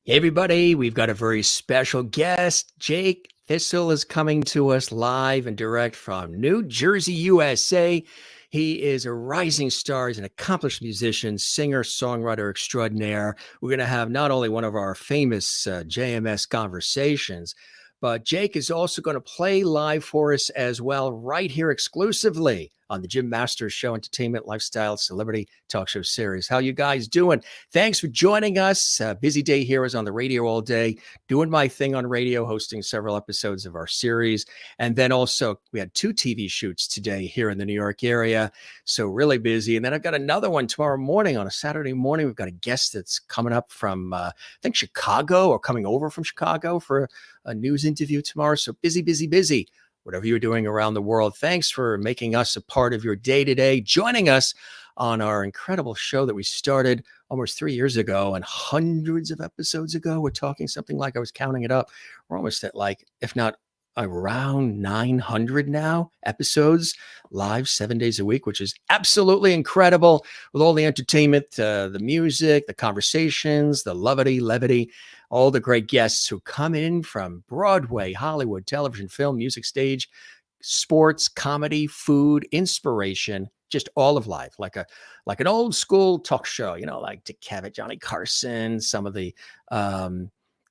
Hey everybody, we've got a very special guest. Jake Thistle is coming to us live and direct from New Jersey, USA. He is a rising star. He's an accomplished musician, singer, songwriter extraordinaire. We're going to have not only one of our famous JMS conversations, but Jake is also going to play live for us as well, right here exclusively on the Jim Masters Show, entertainment, lifestyle, celebrity talk show series. How you guys doing? Thanks for joining us. Busy day here. I was on the radio all day, doing my thing on radio, hosting several episodes of our series. And then also we had 2 TV shoots today here in the New York area. So really busy. And then I've got another one tomorrow morning on a Saturday morning. We've got a guest that's coming up from, I think, Chicago, or coming over from Chicago for a news interview tomorrow. So busy, busy, busy. Whatever you're doing around the world, thanks for making us a part of your day today, joining us on our incredible show that we started almost 3 years ago and hundreds of episodes ago. We're talking something like, I was counting it up, we're almost at, like, if not around 900 now episodes live 7 days a week, which is absolutely incredible, with all the entertainment, the music, the conversations, the levity, all the great guests who come in from Broadway, Hollywood, television, film, music, stage, sports, comedy, food, inspiration, just all of life, like an old school talk show, like Dick Cavett, Johnny Carson, some of the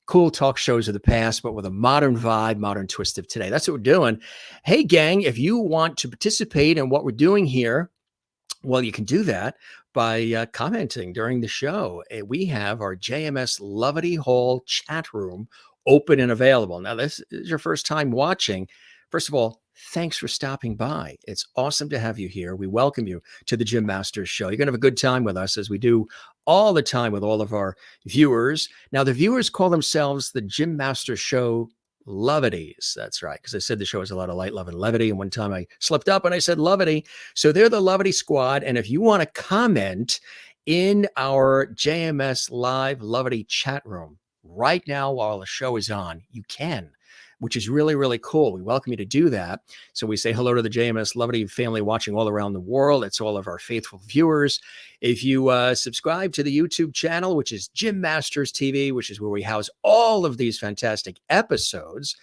cool talk shows of the past, but with a modern vibe, modern twist of today. That's what we're doing. Hey, gang, if you want to participate in what we're doing here, well, you can do that by commenting during the show. We have our JMS Lovity Hall chat room open and available. Now, this is your first time watching. First of all, thanks for stopping by. It's awesome to have you here. We welcome you to the Jim Masters Show. You're going to have a good time with us, as we do all the time with all of our viewers. Now, the viewers call themselves the Jim Masters Show Lovities. That's right, because I said the show has a lot of light, love, and levity. And one time I slipped up and I said levity. So they're the Lovity Squad. And if you want to comment in our JMS Live Lovity chat room right now while the show is on, you can, which is really, really cool. We welcome you to do that. So we say hello to the JMS Lovity family watching all around the world. It's all of our faithful viewers. If you subscribe to the YouTube channel, which is Jim Masters TV, which is where we house all of these fantastic episodes,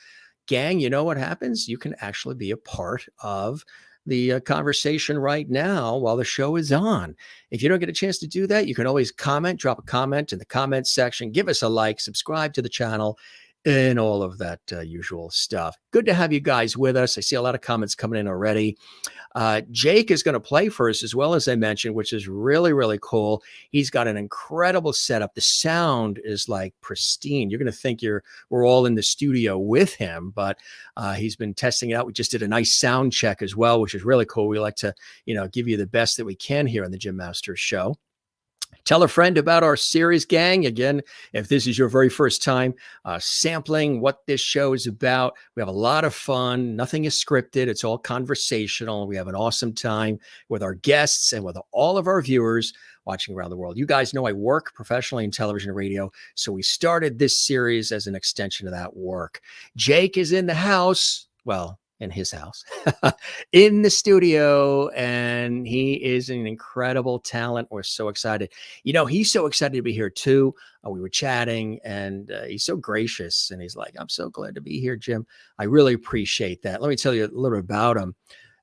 gang, you know what happens? You can actually be a part of the conversation right now while the show is on. If you don't get a chance to do that, you can always comment, drop a comment in the comments section, give us a like, subscribe to the channel, and all of that usual stuff. Good to have you guys with us. I see a lot of comments coming in already. Jake is going to play for us as well, as I mentioned, which is really, really cool. He's got an incredible setup. The sound is like pristine. You're going to think we're all in the studio with him, but he's been testing it out. We just did a nice sound check as well, which is really cool. We like to, give you the best that we can here on the Jim Masters Show. Tell a friend about our series, gang. Again, if this is your very first time sampling what this show is about, we have a lot of fun. Nothing is scripted. It's all conversational. We have an awesome time with our guests and with all of our viewers watching around the world. You guys know I work professionally in television and radio, so we started this series as an extension of that work. Jake is in the house. Well, in his house, in the studio, and he is an incredible talent. We're so excited. He's so excited to be here too. We were chatting, and he's so gracious, and he's like, I'm so glad to be here, Jim. I really appreciate that. Let me tell you a little bit about him.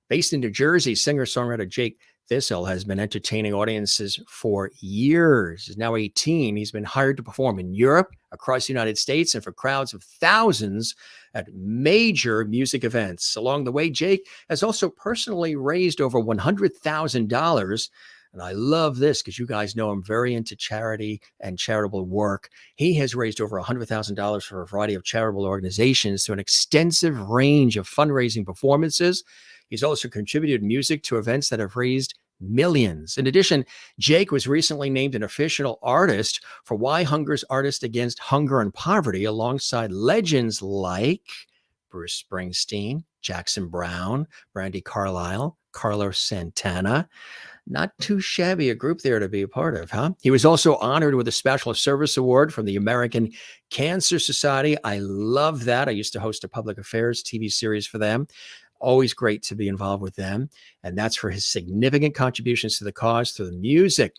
Based in New Jersey, singer-songwriter Jake Thistle has been entertaining audiences for years. He's now 18. He's been hired to perform in Europe, across the United States, and for crowds of thousands at major music events. Along the way, Jake has also personally raised over $100,000. And I love this because you guys know I'm very into charity and charitable work. He has raised over $100,000 for a variety of charitable organizations through an extensive range of fundraising performances. He's also contributed music to events that have raised millions. In addition, Jake was recently named an official artist for Why Hunger's Artist Against Hunger and Poverty, alongside legends like Bruce Springsteen, Jackson Browne, Brandi Carlile, Carlos Santana. Not too shabby a group there to be a part of, huh? He was also honored with a Special Service Award from the American Cancer Society. I love that. I used to host a public affairs TV series for them. Always great to be involved with them. And that's for his significant contributions to the cause through the music.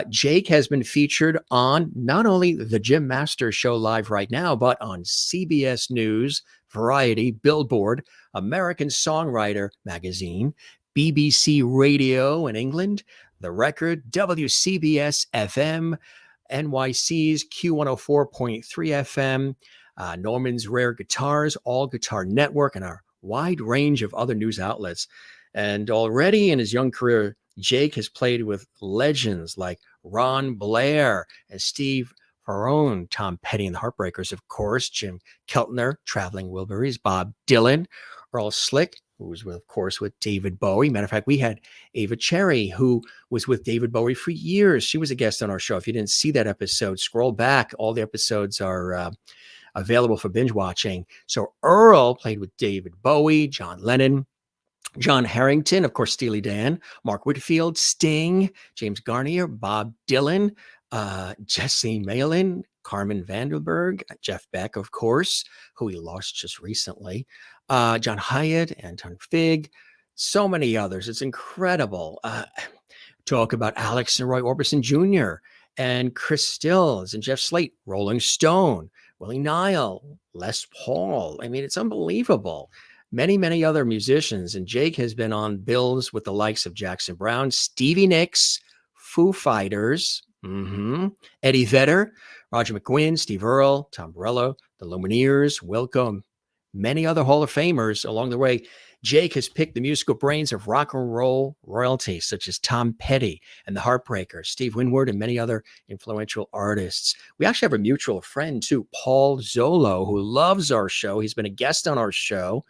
Jake has been featured on not only the Jim Masters Show live right now, but on CBS News, Variety, Billboard, American Songwriter magazine, BBC Radio in England, The Record, WCBS FM, NYC's Q104.3 FM, Norman's Rare Guitars, All Guitar Network, and a wide range of other news outlets. And already in his young career, Jake has played with legends like Ron Blair and Steve Ferrone, Tom Petty and the Heartbreakers, of course, Jim Keltner, Traveling Wilburys, Bob Dylan, Earl Slick, who was, of course, with David Bowie. Matter of fact, we had Ava Cherry, who was with David Bowie for years. She was a guest on our show. If you didn't see that episode, scroll back. All the episodes are available for binge watching. So Earl played with David Bowie, John Lennon, John Harrington, of course, Steely Dan, Mark Whitfield, Sting, James Garnier, Bob Dylan, Jesse Malin, Carmen Vanderberg, Jeff Beck, of course, who he lost just recently, John Hyatt, Anton Fig, so many others. It's incredible. Talk about Alex and Roy Orbison Jr. and Chris Stills and Jeff Slate, Rolling Stone, Willie Nile, Les Paul. I mean, it's unbelievable. Many, many other musicians. And Jake has been on bills with the likes of Jackson Browne, Stevie Nicks, Foo Fighters, Eddie Vedder, Roger McGuinn, Steve Earle, Tom Morello, the Lumineers, Wilco, many other Hall of Famers along the way. Jake has picked the musical brains of rock and roll royalty, such as Tom Petty and the Heartbreakers, Steve Winwood, and many other influential artists. We actually have a mutual friend, too, Paul Zolo, who loves our show. He's been a guest on our show.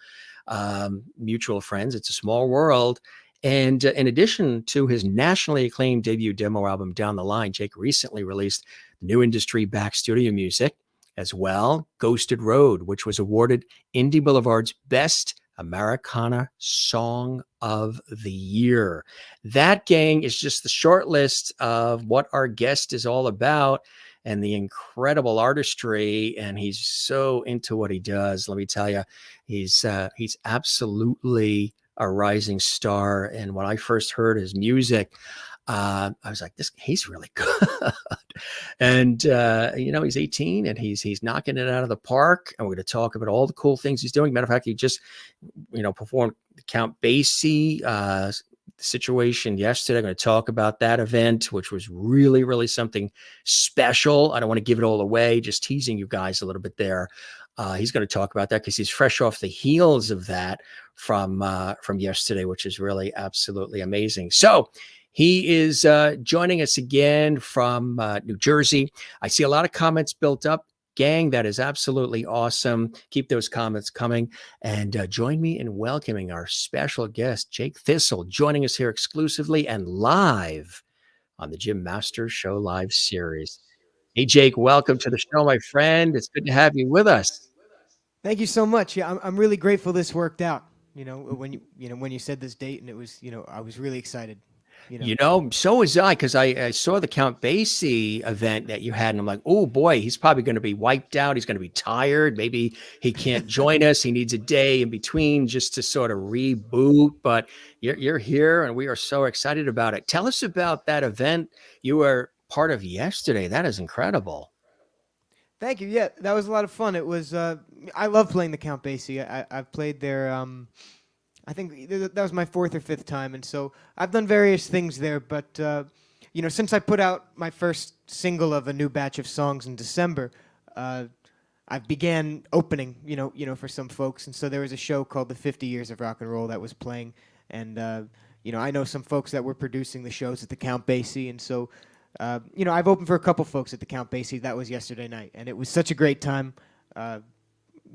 Mutual friends. It's a small world. And in addition to his nationally acclaimed debut demo album, Down the Line, Jake recently released new industry back studio music as well, Ghosted Road, which was awarded Indie Boulevard's Best Americana Song of the Year. That, gang, is just the short list of what our guest is all about and the incredible artistry. And he's so into what he does. Let me tell you, he's absolutely a rising star. And when I first heard his music, I was like, he's really good. And, he's 18 and he's knocking it out of the park. And we're going to talk about all the cool things he's doing. Matter of fact, he just, performed the Count Basie situation yesterday. I'm going to talk about that event, which was really, really something special. I don't want to give it all away, just teasing you guys a little bit there. He's going to talk about that because he's fresh off the heels of that from yesterday, which is really absolutely amazing. So he is joining us again from New Jersey. I see a lot of comments built up. Gang, that is absolutely awesome. Keep those comments coming. And join me in welcoming our special guest, Jake Thistle, joining us here exclusively and live on the Jim Masters Show Live series. Hey, Jake, welcome to the show, my friend. It's good to have you with us. Thank you so much. Yeah, I'm really grateful this worked out. When you said this date, and it was, I was really excited. So was I, because I saw the Count Basie event that you had, and I'm like, oh boy, he's probably going to be wiped out. He's going to be tired. Maybe he can't join us. He needs a day in between just to sort of reboot. But you're here, and we are so excited about it. Tell us about that event you were part of yesterday. That is incredible. Thank you. Yeah, that was a lot of fun. It was. I love playing the Count Basie. I've played there. I think that was my fourth or fifth time, and so I've done various things there. But since I put out my first single of a new batch of songs in December, I began opening, for some folks, and so there was a show called the 50 Years of Rock and Roll that was playing, and I know some folks that were producing the shows at the Count Basie, and so I've opened for a couple folks at the Count Basie. That was yesterday night, and it was such a great time.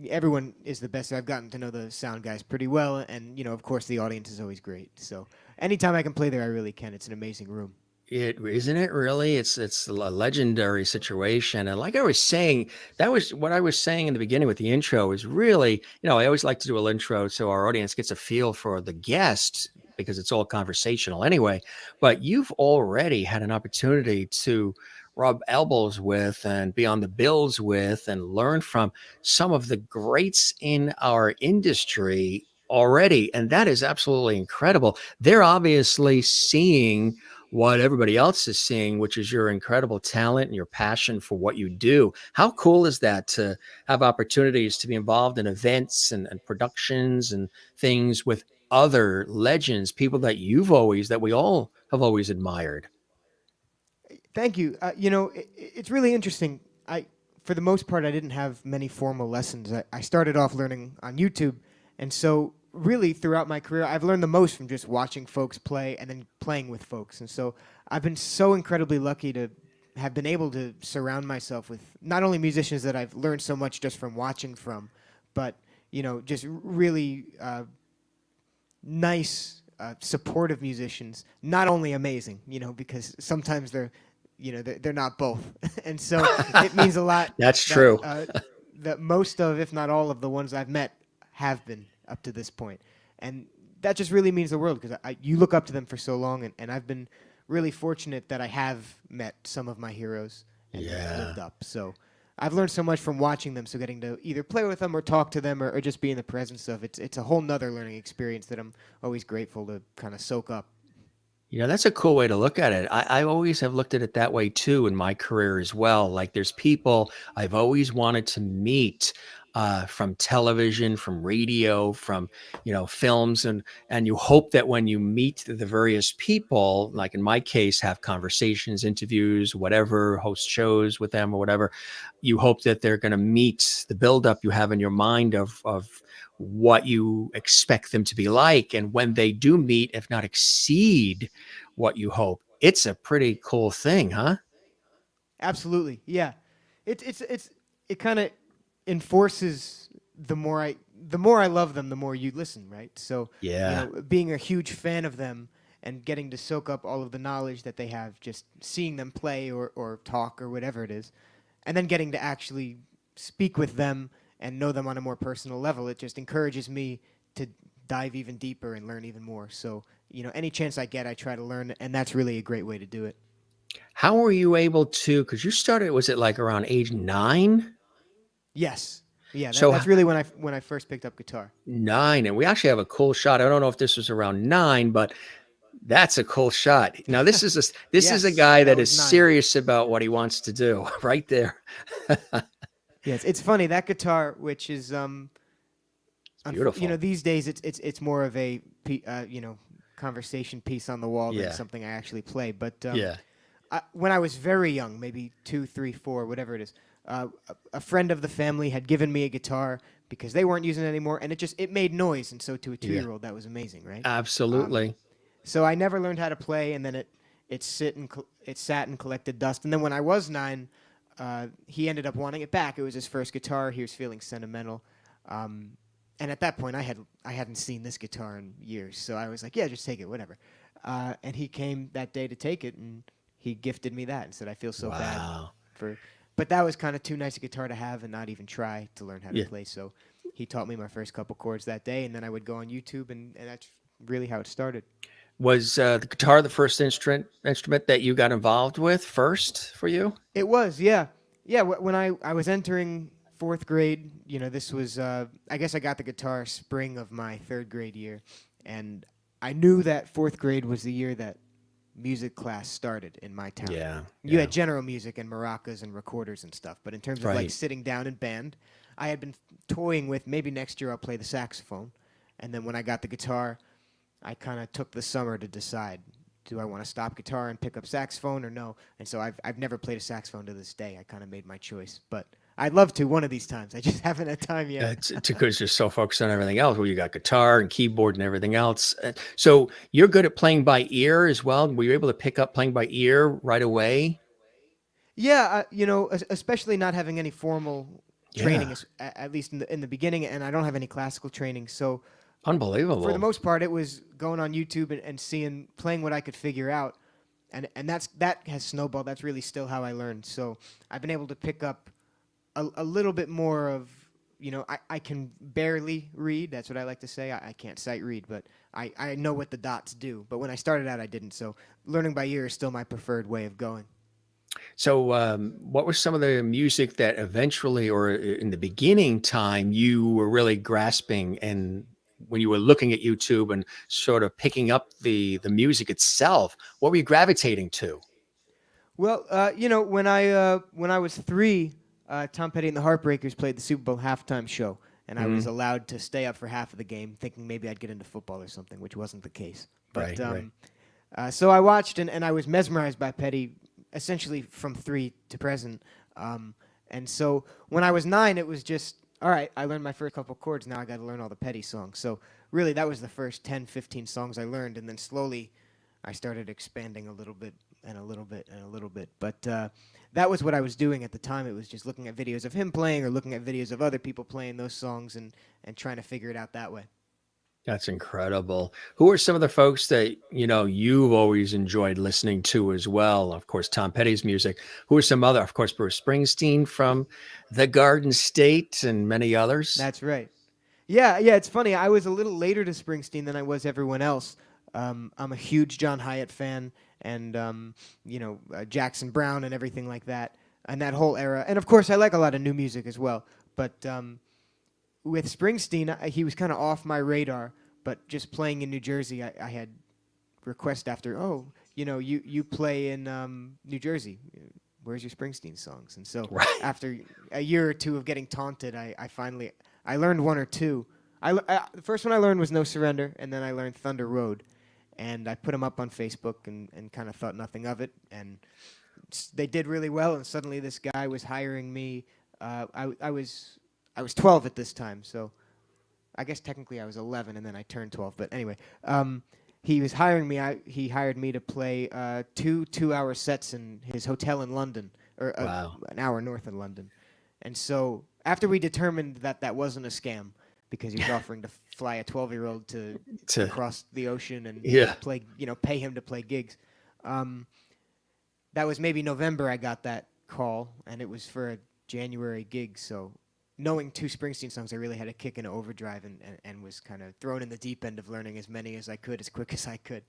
Everyone is the best. I've gotten to know the sound guys pretty well, and of course the audience is always great. So anytime I can play there, I really can. It's an amazing room. Isn't it really? It's a legendary situation. And like I was saying, that was what I was saying in the beginning with the intro is really, I always like to do a little intro so our audience gets a feel for the guest because it's all conversational anyway. But you've already had an opportunity to rub elbows with and be on the bills with and learn from some of the greats in our industry. already. And that is absolutely incredible. They're obviously seeing what everybody else is seeing, which is your incredible talent and your passion for what you do. How cool is that to have opportunities to be involved in events and productions and things with other legends, people that that we all have always admired? Thank you. It's really interesting. For the most part, I didn't have many formal lessons. I started off learning on YouTube, and so really throughout my career, I've learned the most from just watching folks play and then playing with folks. And so I've been so incredibly lucky to have been able to surround myself with not only musicians that I've learned so much just from watching from, but just really nice, supportive musicians. Not only amazing, because sometimes they're not both, and so it means a lot. That's that true. that most of, if not all of, the ones I've met have been up to this point, and that just really means the world because you look up to them for so long, and I've been really fortunate that I have met some of my heroes and Yeah. lived up. So I've learned so much from watching them. So getting to either play with them or talk to them or just be in the presence of it's a whole nother learning experience that I'm always grateful to kind of soak up. That's a cool way to look at it. I always have looked at it that way too in my career as well. Like there's people I've always wanted to meet from television, from radio, from films, and you hope that when you meet the various people, like in my case, have conversations, interviews, whatever, host shows with them or whatever, you hope that they're going to meet the buildup you have in your mind of what you expect them to be like. And when they do meet, if not exceed what you hope, it's a pretty cool thing, huh? Absolutely, yeah. It kind of enforces the more I love them, the more you listen, right? So Yeah. being a huge fan of them and getting to soak up all of the knowledge that they have, just seeing them play or talk or whatever it is, and then getting to actually speak with them and know them on a more personal level, it just encourages me to dive even deeper and learn even more. So any chance I get, I try to learn, and that's really a great way to do it. How were you able to, because you started, was it like around age 9? Yes. Yeah, So that's really when I first picked up guitar. 9, and we actually have a cool shot. I don't know if this was around 9, but that's a cool shot. Now this is a Yes, guy that that is was 9. serious about what he wants to do right there. Yes, it's funny that guitar, which is Beautiful. these days it's more of a conversation piece on the wall than Yeah. something I actually play. But Yeah. when I was very young, maybe 2, 3, 4, whatever it is, a friend of the family had given me a guitar because they weren't using it anymore, and it made noise, and so to a 2-year-old that was amazing, right? Absolutely. So I never learned how to play, and then it sat and collected dust. And then when I was 9, he ended up wanting it back. It was his first guitar. He was feeling sentimental, and at that point, I hadn't seen this guitar in years. So I was like, yeah, just take it, whatever. And he came that day to take it, and he gifted me that and said, I feel so bad Wow. for. But that was kind of too nice a guitar to have and not even try to learn how to Yeah. play. So he taught me my first couple chords that day, and then I would go on YouTube, and that's really how it started. Was the guitar the first instrument that you got involved with first for you? It was, yeah, yeah. When I was entering fourth grade, this was I guess I got the guitar spring of my third grade year, and I knew that fourth grade was the year that music class started in my town. Yeah. You Yeah. had general music and maracas and recorders and stuff, but in terms of like Right. sitting down in band, I had been toying with maybe next year I'll play the saxophone, and then when I got the guitar, I kind of took the summer to decide, do I want to stop guitar and pick up saxophone or no? And so I've never played a saxophone to this day. I kind of made my choice, but I'd love to one of these times. I just haven't had time yet. It's because you're so focused on everything else. Well, you got guitar and keyboard and everything else. So you're good at playing by ear as well. Were you able to pick up playing by ear right away? Yeah, especially not having any formal training, Yeah. at least in the beginning, and I don't have any classical training. So for the Unbelievable. most part, it was going on YouTube and seeing, playing what I could figure out, and that has snowballed. That's really still how I learned. So I've been able to pick up a little bit more of, I can barely read. That's what I like to say. I can't sight read, but I know what the dots do. But when I started out, I didn't. So learning by ear is still my preferred way of going. So, what was some of the music that eventually, or in the beginning time, you were really grasping and when you were looking at YouTube and sort of picking up the music itself? What were you gravitating to? Well, when I was three, Tom Petty and the Heartbreakers played the Super Bowl halftime show, and I was Mhm. allowed to stay up for half of the game, thinking maybe I'd get into football or something, which wasn't the case. But Right, right. so I watched, and I was mesmerized by Petty, essentially from three to present. And so when I was nine, it was just all right. I learned my first couple chords. Now I got to learn all the Petty songs. So really, that was the first 10, 15 songs I learned, and then slowly I started expanding a little bit and a little bit and a little bit. But that was what I was doing at the time. It was just looking at videos of him playing or looking at videos of other people playing those songs and trying to figure it out that way. That's incredible. Who are some of the folks that, you've always enjoyed listening to as well? Of course, Tom Petty's music. Who are some other, of course, Bruce Springsteen from the Garden State and many others? That's right. Yeah, yeah. It's funny. I was a little later to Springsteen than I was everyone else. I'm a huge John Hyatt fan, and Jackson Brown and everything like that, and that whole era. And of course, I like a lot of new music as well. But with Springsteen, he was kind of off my radar. But just playing in New Jersey, I had request after, oh, you play in New Jersey. Where's your Springsteen songs? And so Right. after a year or two of getting taunted, I finally I learned one or two. The first one I learned was No Surrender, and then I learned Thunder Road, and I put them up on Facebook and kind of thought nothing of it, and they did really well. And suddenly this guy was hiring me. I was 12 at this time, so I guess technically I was 11, and then I turned 12. But anyway, he was hiring me. He hired me to play two 2-hour sets in his hotel in London, or Wow. an hour north of London. And so after we determined that that wasn't a scam, because he was offering to fly a 12-year-old to To, across the ocean and yeah. play, pay him to play gigs. Um, that was maybe November. I got that call, and it was for a January gig. So knowing two Springsteen songs, I really had to kick into overdrive and was kind of thrown in the deep end of learning as many as I could as quick as I could.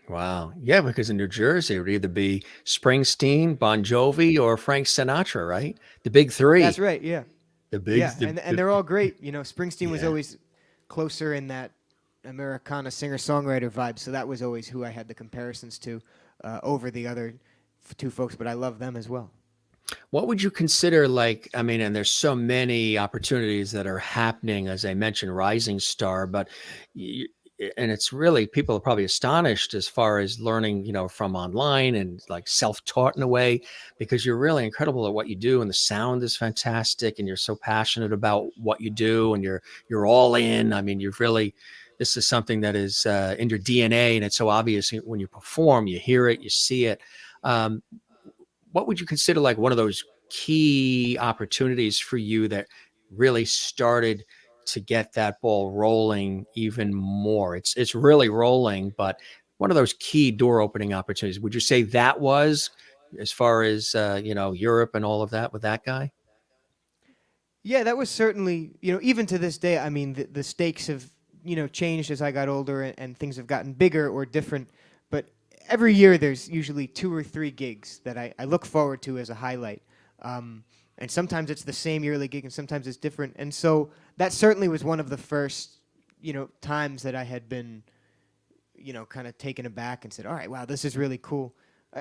Wow. Yeah, because in New Jersey, it would either be Springsteen, Bon Jovi, or Frank Sinatra, right? The big That's three. right. Yeah. The big, Yeah, and they're all great. Springsteen was yeah. always closer in that Americana singer-songwriter vibe, so that was always who I had the comparisons to over the other two folks. But I love them as well. What would you consider like, I mean, and there's so many opportunities that are happening, as I mentioned, Rising Star, but you, and it's really, people are probably astonished as far as learning, from online and like self-taught in a way, because you're really incredible at what you do and the sound is fantastic and you're so passionate about what you do and you're all in. I mean, you've really, this is something that is in your DNA and it's so obvious when you perform, you hear it, you see it. Um, what would you consider like one of those key opportunities for you that really started to get that ball rolling even more? It's really rolling, but one of those key door opening opportunities, would you say that was as far as Europe and all of that with that guy? Yeah, that was certainly, even to this day, I mean, the stakes have, changed as I got older and things have gotten bigger or different. But every year there's usually 2 or 3 gigs that I look forward to as a highlight. And sometimes it's the same yearly gig and sometimes it's different. And so that certainly was one of the first, times that I had been, kind of taken aback and said, all right, wow, this is really cool.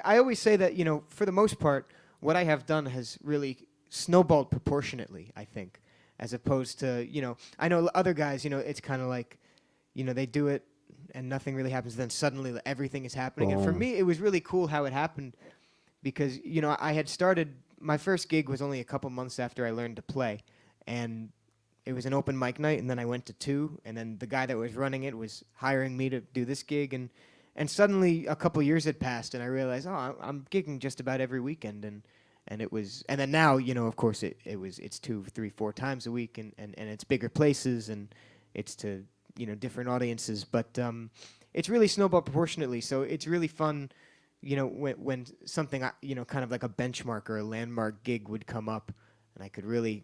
I always say that, for the most part, what I have done has really snowballed proportionately, I think, as opposed to, I know other guys, it's kind of like, they do it and nothing really happens. Then suddenly everything is happening. And for Boom. me, it was really cool how it happened because, I had started, my first gig was only a couple months after I learned to play. And it was an open mic night, and then I went to 2, and then the guy that was running it was hiring me to do this gig, and suddenly a couple years had passed, and I realized, oh, I'm gigging just about every weekend, and it was, and then now, of course, it's 2, 3, 4 times a week, and it's bigger places, and it's to, different audiences, but it's really snowballed proportionately, so it's really fun, when something, kind of like a benchmark or a landmark gig would come up, and I could really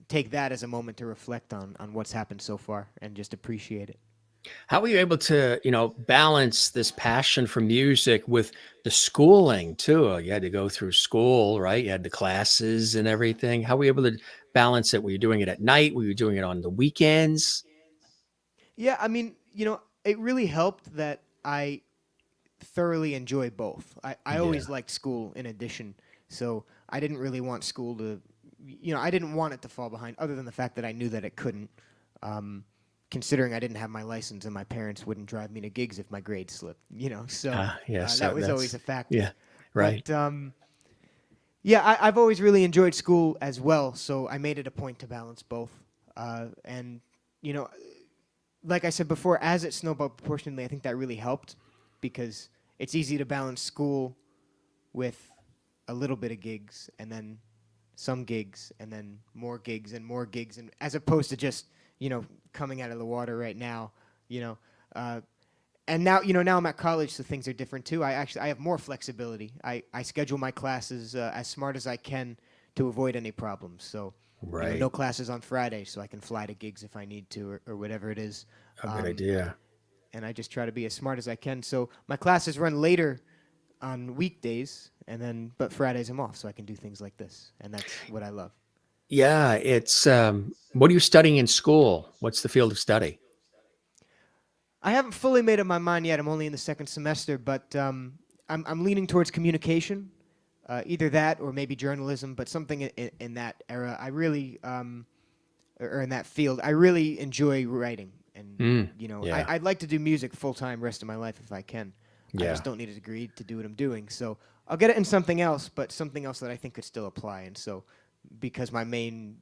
take that as a moment to reflect on what's happened so far and just appreciate it. How were you able to, balance this passion for music with the schooling too? You had to go through school, right? You had the classes and everything. How were you able to balance it? Were you doing it at night? Were you doing it on the weekends? Yeah, I mean, it really helped that I thoroughly enjoy both. I Yeah. always liked school in addition, so I didn't really want school to, I didn't want it to fall behind, other than the fact that I knew that it couldn't. Um, Considering I didn't have my license and my parents wouldn't drive me to gigs if my grades slipped, so Yeah. that So was always that's, a factor. yeah. Right. But yeah, I've always really enjoyed school as well, so I made it a point to balance both. And you know, like I said before, as it snowballed proportionally, I think that really helped because it's easy to balance school with a little bit of gigs and then some gigs and then more gigs, and as opposed to just coming out of the water right now, you know. Uh, and now now I'm at college, so things are different too. I have more flexibility. I schedule my classes as smart as I can to avoid any problems. So no Right. classes on Friday, so I can fly to gigs if I need to, or whatever it is. A good Um, idea. and I just try to be as smart as I can. So my classes run later on weekdays, and then but Fridays I'm off, so I can do things like this, and that's what I love. Yeah. It's, what are you studying in school? What's the field of study? I haven't fully made up my mind yet. I'm only in the second semester, but I'm leaning towards communication, either that or maybe journalism, but something in that era. I really or in that field. I really enjoy writing, and Mm. Yeah. I'd like to do music full time, rest of my life if I can. I Yeah. just don't need a degree to do what I'm doing, so I'll get it in something else, but something else that I think could still apply. And so, because my main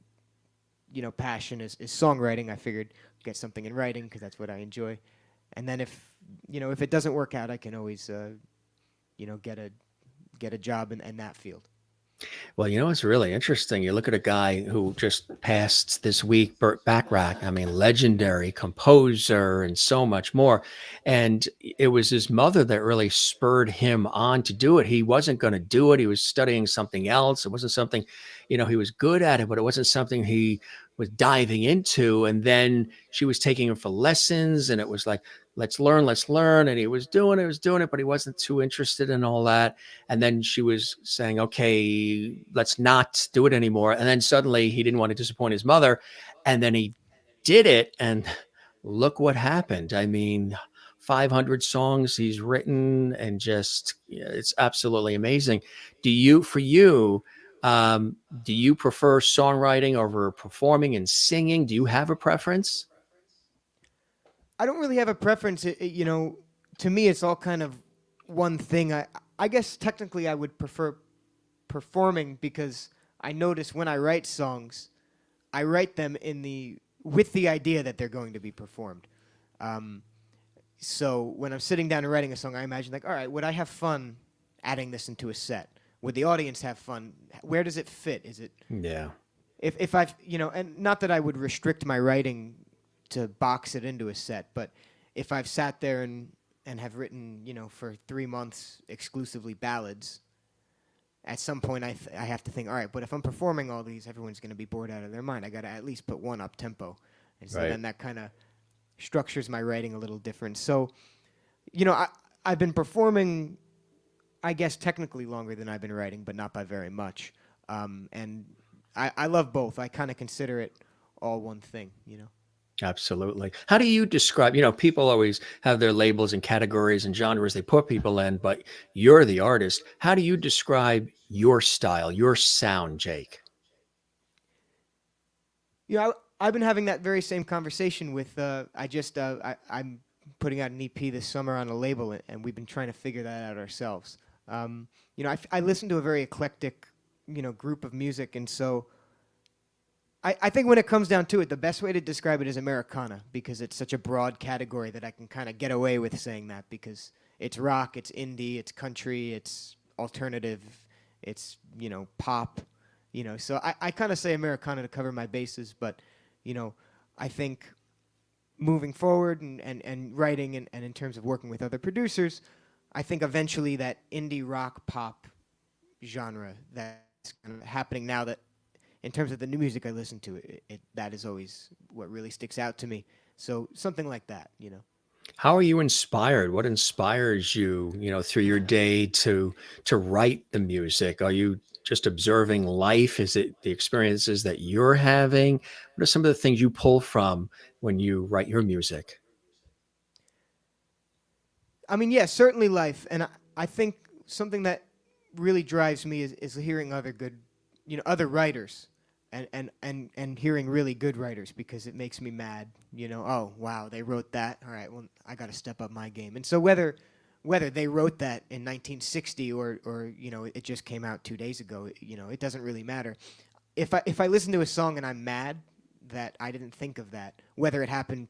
passion is songwriting, I figured get something in writing because that's what I enjoy. And then if it doesn't work out, I can always get a job in that field. Well, it's really interesting. You look at a guy who just passed this week, Burt Bacharach. I mean, legendary composer and so much more. And it was his mother that really spurred him on to do it. He wasn't going to do it. He was studying something else. It wasn't something, he was good at it, but it wasn't something he was diving into. And then she was taking him for lessons, and it was like, let's learn, let's learn. And he was doing it, but he wasn't too interested in all that. And then she was saying, okay, let's not do it anymore. And then suddenly he didn't want to disappoint his mother. And then he did it. And look what happened. I mean, 500 songs he's written, and just, yeah, it's absolutely amazing. For you, do you prefer songwriting over performing and singing? Do you have a preference? I don't really have a preference. To me, it's all kind of one thing. I guess technically I would prefer performing because I notice when I write songs, I write them with the idea that they're going to be performed. Um, so when I'm sitting down and writing a song, I imagine like, all right, would I have fun adding this into a set? Would the audience have fun? Where does it fit? Is it Yeah. if I've and not that I would restrict my writing to box it into a set, but if I've sat there and have written for 3 months exclusively ballads, at some point I have to think, all right, but if I'm performing all these, everyone's going to be bored out of their mind. I got to at least put one up tempo, and so Right. then that kind of structures my writing a little different. So I've been performing, I guess technically longer than I've been writing, but not by very much. And I love both. I kind of consider it all one thing. Absolutely. How do you describe, people always have their labels and categories and genres they put people in, but you're the artist. How do you describe your style, your sound, Jake? I've been having that very same conversation with. I'm putting out an EP this summer on a label, and we've been trying to figure that out ourselves. I listen to a very eclectic, group of music, and so I think when it comes down to it, the best way to describe it is Americana because it's such a broad category that I can kind of get away with saying that because it's rock, it's indie, it's country, it's alternative, it's pop, So I kind of say Americana to cover my bases, but you know I think moving forward and writing and in terms of working with other producers, I think eventually that indie rock pop genre that's kind of happening now that in terms of the new music I listen to, that is always what really sticks out to me. So something like that. How are you inspired? What inspires you, through your day to write the music? Are you just observing life? Is it the experiences that you're having? What are some of the things you pull from when you write your music? I mean, yeah, certainly life, and I think something that really drives me is hearing other good, other writers, and hearing really good writers because it makes me mad. Oh wow, they wrote that. All right, well I got to step up my game. And so whether they wrote that in 1960 or it just came out 2 days ago, it doesn't really matter. If I listen to a song and I'm mad that I didn't think of that, whether it happened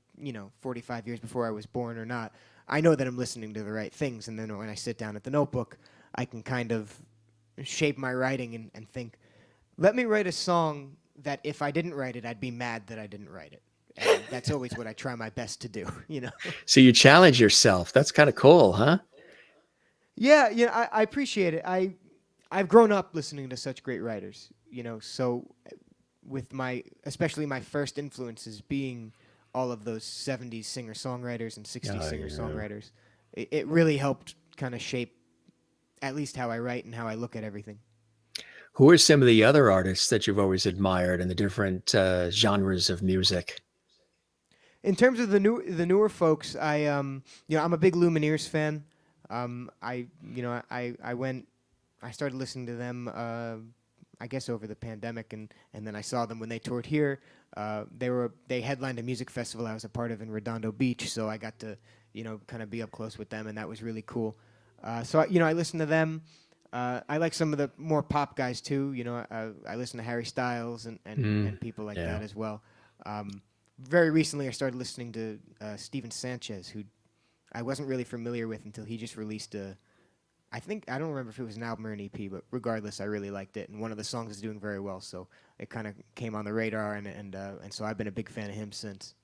45 years before I was born or not, I know that I'm listening to the right things. And then when I sit down at the notebook, I can kind of shape my writing and think, let me write a song that if I didn't write it, I'd be mad that I didn't write it. And that's always what I try my best to do. So you challenge yourself. That's kind of cool, huh? Yeah, I appreciate it. I've grown up listening to such great writers, so with especially my first influences being all of those 70s singer-songwriters and 60s singer-songwriters, it really helped kind of shape at least how I write and how I look at everything. Who are some of the other artists that you've always admired in the different genres of music? In terms of the newer folks, I'm a big Lumineers fan. I started listening to them, I guess over the pandemic, and then I saw them when they toured here. They headlined a music festival I was a part of in Redondo Beach, so I got to kind of be up close with them, and that was really cool. So I listened to them. I like some of the more pop guys too. I listen to Harry Styles and people like that as well. Very recently, I started listening to Steven Sanchez, who I wasn't really familiar with until he just released I don't remember if it was an album or an EP, but regardless, I really liked it, and one of the songs is doing very well, so it kind of came on the radar, and so I've been a big fan of him since.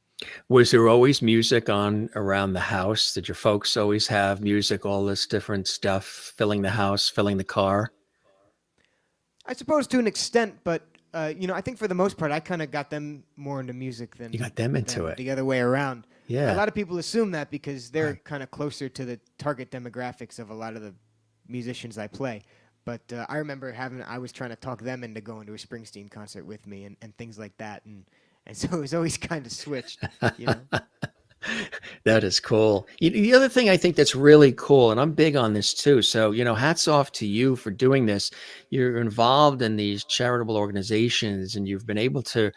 Was there always music on around the house? Did your folks always have music, all this different stuff, filling the house, filling the car? I suppose to an extent, but I think for the most part, I kind of got them more into music than You got them into it. the other way around. Yeah. A lot of people assume that because they're kind of closer to the target demographics of a lot of the musicians I play. But I remember I was trying to talk them into going to a Springsteen concert with me and things like that. And so it was always kind of switched, That is cool. The other thing I think that's really cool, and I'm big on this too. So, hats off to you for doing this. You're involved in these charitable organizations and you've been able to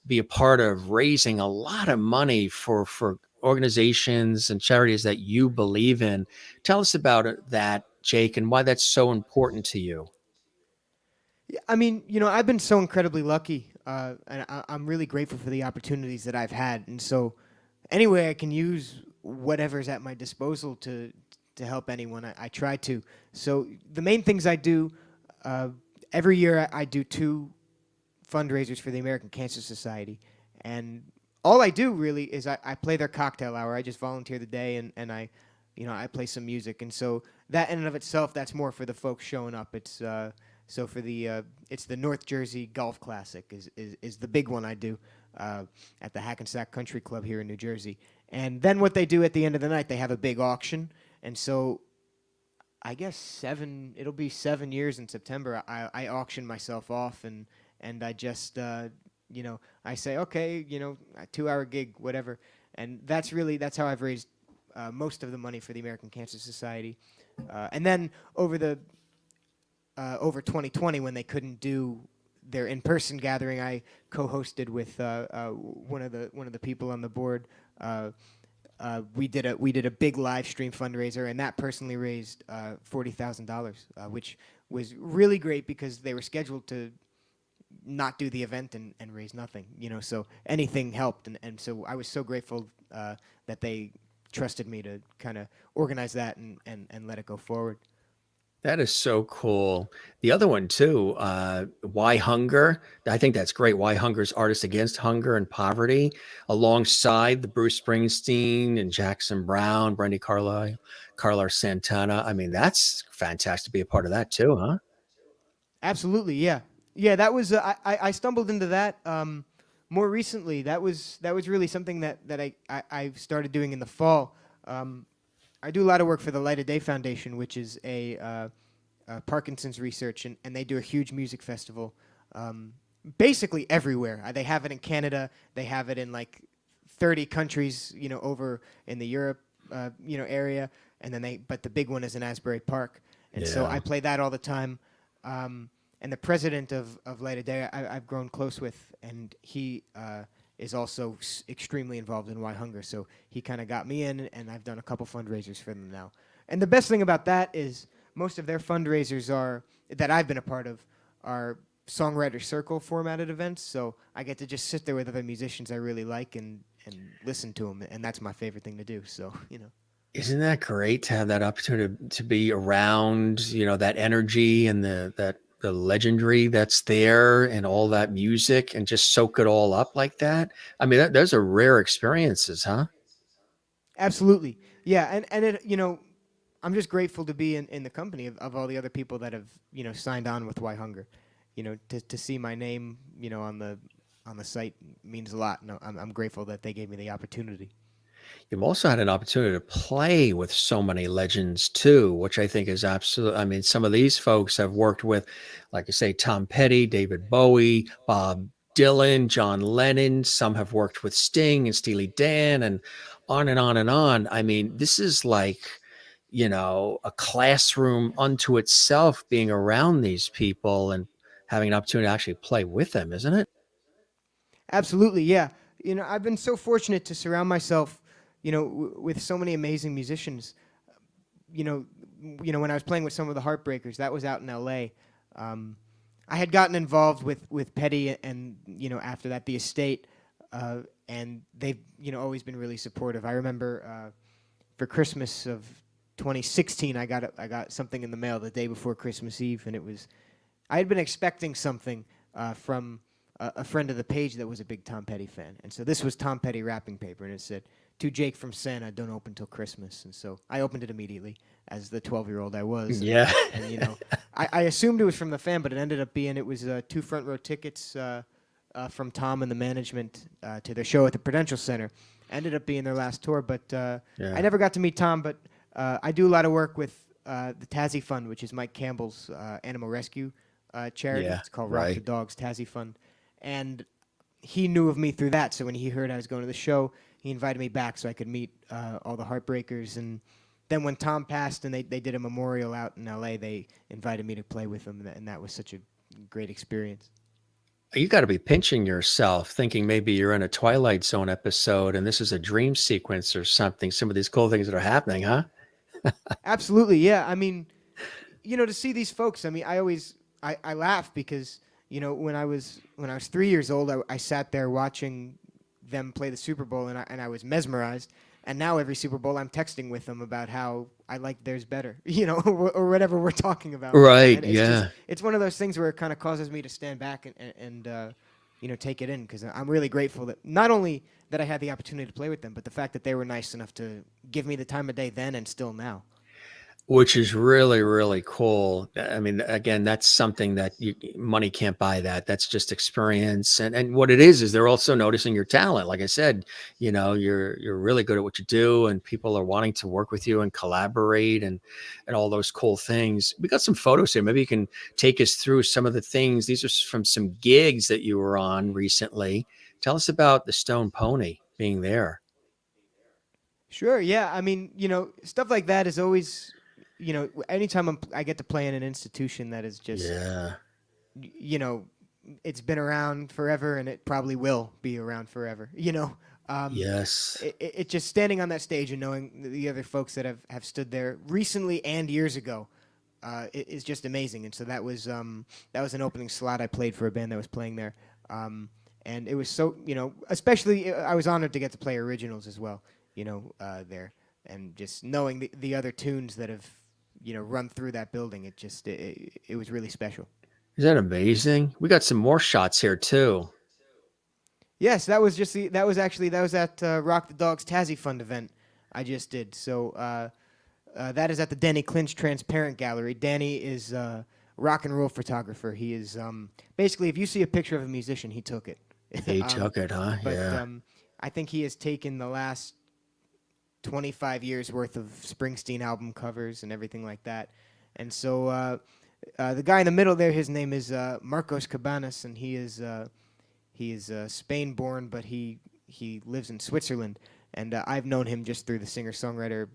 be a part of raising a lot of money for organizations and charities that you believe in. Tell us about that, Jake, and why that's so important to you. Yeah, I mean, I've been so incredibly lucky, and I'm really grateful for the opportunities that I've had. And so any way I can use whatever's at my disposal to help anyone, I try to. So the main things I do, every year I do 2 fundraisers for the American Cancer Society. And all I do really is I play their cocktail hour. I just volunteer the day and I play some music. And so that in and of itself, that's more for the folks showing up. It's so for it's the North Jersey Golf Classic is the big one I do at the Hackensack Country Club here in New Jersey. And then what they do at the end of the night, they have a big auction. And so I guess it'll be 7 years in September. I auction myself off and I just I say, okay, a 2-hour gig, whatever. And that's how I've raised most of the money for the American Cancer Society. And then over 2020, when they couldn't do their in-person gathering, I co-hosted with one of the people on the board. We did a big live stream fundraiser, and that personally raised $40,000, which was really great because they were scheduled to not do the event and raise nothing. So anything helped, and so I was so grateful that they trusted me to kind of organize that and let it go forward. That is so cool. The other one too, Why Hunger? I think that's great. Why Hunger's Artists Against Hunger and Poverty, alongside the Bruce Springsteen and Jackson Brown, Brandy Carlisle, Carlos Santana. I mean, that's fantastic to be a part of that too, huh? Absolutely, yeah. That was I stumbled into that more recently. That was really something that I started doing in the fall. I do a lot of work for the Light of Day Foundation, which is a Parkinson's research, and they do a huge music festival basically everywhere. They have it in Canada. They have it in like 30 countries, over in the Europe area. and then but the big one is in Asbury Park, and so I Yeah. play that all the time. And the president of Light of Day, I've grown close with, and he is also extremely involved in Why Hunger. So he kind of got me in, and I've done a couple fundraisers for them now. And the best thing about that is most of their fundraisers are that I've been a part of are Songwriter Circle formatted events. So I get to just sit there with other musicians I really like and listen to them, and that's my favorite thing to do. So Isn't that great to have that opportunity to be around, that energy and the legendary that's there and all that music and just soak it all up like that? I mean, those are rare experiences, huh? absolutely, yeah, and it I'm just grateful to be in the company of all the other people that have signed on with Why Hunger. To see my name on the site means a lot. No, I'm grateful that they gave me the opportunity. You've also had an opportunity to play with so many legends too, which I think is absolute. I mean, some of these folks have worked with, like I say, Tom Petty, David Bowie, Bob Dylan, John Lennon. Some have worked with Sting and Steely Dan, and on and on and on. I mean, this is like, a classroom unto itself being around these people and having an opportunity to actually play with them, isn't it? Absolutely, yeah. I've been so fortunate to surround myself, with so many amazing musicians. You know, when I was playing with some of the Heartbreakers, that was out in L.A. I had gotten involved with Petty, and after that, the Estate, and they've always been really supportive. I remember for Christmas of 2016, I got something in the mail the day before Christmas Eve, and I had been expecting something from a friend of the page that was a big Tom Petty fan. And so this was Tom Petty wrapping paper, and it said, "To Jake from Santa, don't open till Christmas." And so I opened it immediately, as the 12-year-old I was. Yeah. And I assumed it was from the fan, but it ended up being, it was 2 front row tickets from Tom and the management to their show at the Prudential Center. Ended up being their last tour, but I Yeah. never got to meet Tom, but I do a lot of work with the Tassie Fund, which is Mike Campbell's animal rescue charity. Yeah. It's called Rock the Right. Dogs Tassie Fund. And he knew of me through that. So when he heard I was going to the show, he invited me back so I could meet all the Heartbreakers. And then when Tom passed and they did a memorial out in L.A., they invited me to play with them, and that was such a great experience. You got to be pinching yourself, thinking maybe you're in a Twilight Zone episode and this is a dream sequence or something. Some of these cool things that are happening, huh? Absolutely, yeah. I mean, to see these folks, I mean, I laugh because when I was 3 years old, I sat there watching them play the Super Bowl, and I was mesmerized. And now every Super Bowl, I'm texting with them about how I like theirs better, or whatever we're talking about. Right. And Yeah. it's one of those things where it kind of causes me to stand back and take it in, because I'm really grateful that not only that I had the opportunity to play with them, but the fact that they were nice enough to give me the time of day then and still now. Which is really, really cool. I mean, again, that's something that money can't buy that. That's just experience. And what it is they're also noticing your talent. Like I said, you're really good at what you do and people are wanting to work with you and collaborate and all those cool things. We got some photos here. Maybe you can take us through some of the things. These are from some gigs that you were on recently. Tell us about the Stone Pony being there. Sure. Yeah. I mean, stuff like that is always, anytime I get to play in an institution that is just, Yeah. you know, it's been around forever and it probably will be around forever. Um, Yes. it just standing on that stage and knowing the other folks that have stood there recently and years ago is just amazing. And so that was an opening slot I played for a band that was playing there. And it was so, especially I was honored to get to play originals as well, there. And just knowing the other tunes that have, run through that building, it was really special. Is that amazing? We got some more shots here too. Yes, that was at Rock the Dogs Tassie Fund event I just did. So that is at the Danny Clinch Transparent Gallery. Danny is a rock and roll photographer. He is basically, if you see a picture of a musician, he took it. He um, took it, huh? but Yeah. I think he has taken the last 25 years worth of Springsteen album covers and everything like that. And so the guy in the middle there, his name is Marcos Cabanas, and he is Spain-born, but he lives in Switzerland. And I've known him just through the singer-songwriter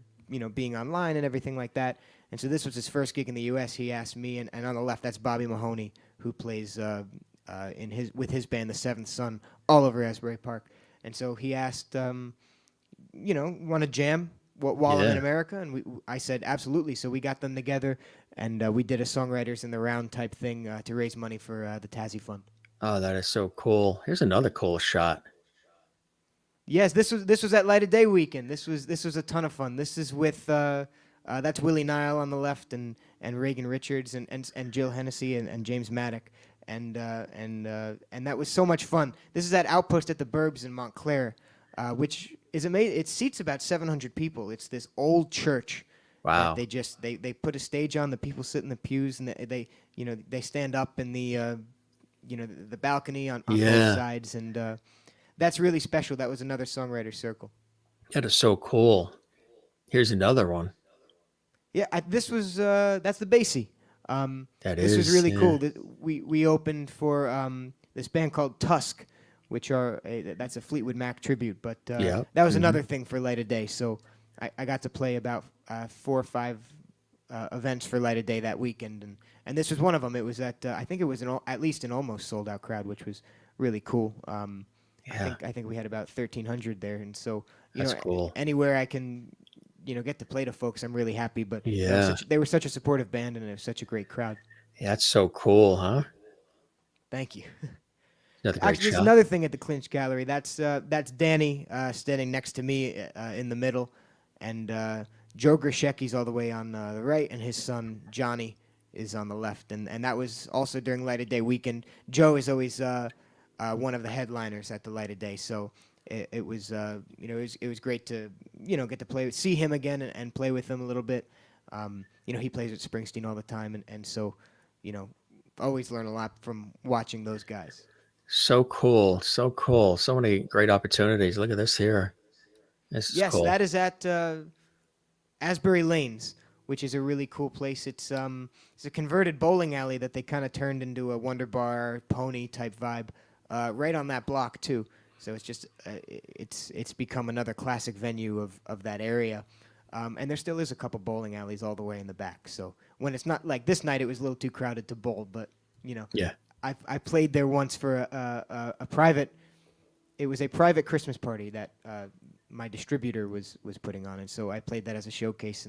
being online and everything like that. And so this was his first gig in the U.S. He asked me, and on the left, that's Bobby Mahoney, who plays with his band, The Seventh Son, all over Asbury Park. And so he asked, want to jam while I'm in Yeah. America? And I said, absolutely. So we got them together, and we did a Songwriters in the Round type thing to raise money for the Tassie Fund. Oh, that is so cool. Here's another cool shot. Yes, this was at Light of Day weekend. This was a ton of fun. This is with that's Willie Nile on the left, and Reagan Richards, and Jill Hennessy, and James Maddock, and that was so much fun. This is at Outpost at the Burbs in Montclair, which is amazing. It seats about 700 people. It's this old church that Wow. they put a stage on. The people sit in the pews, and they stand up in the balcony on both Yeah. sides, and that's really special. That was another Songwriter Circle. That is so cool. Here's another one. Yeah, that's the Basie. That This was is, really yeah. cool. We opened for this band called Tusk, which that's a Fleetwood Mac tribute. But Yeah. that was Mhm. another thing for Light of Day. So I got to play about 4 or 5 events for Light of Day that weekend, and this was one of them. It was I think it was at least an almost sold out crowd, which was really cool. Yeah. I think we had about 1,300 there, and so That's cool. anywhere I can get to play to folks, I'm really happy. But Yeah. they were such a supportive band, and it was such a great crowd. Yeah, that's so cool, huh? Thank you. Another great Actually, there's shot. another thing at the Clinch Gallery. That's Danny standing next to me in the middle, and Joe Grishecki's all the way on the right, and his son Johnny is on the left. And that was also during Light of Day weekend. Joe is always one of the headliners at the Light of Day, so it was it was great to get to see him again and play with him a little bit. He plays with Springsteen all the time, and so always learn a lot from watching those guys. So cool. So cool. So many great opportunities. Look at this here. This is Yes, cool. that is at Asbury Lanes, which is a really cool place. It's a converted bowling alley that they kind of turned into a Wonder Bar Pony type vibe, right on that block too. So it's just it's become another classic venue of that area. And there still is a couple bowling alleys all the way in the back. So when it's not like this night, it was a little too crowded to bowl. But Yeah. I played there once for a private. It was a private Christmas party that my distributor was putting on, and so I played that as a showcase.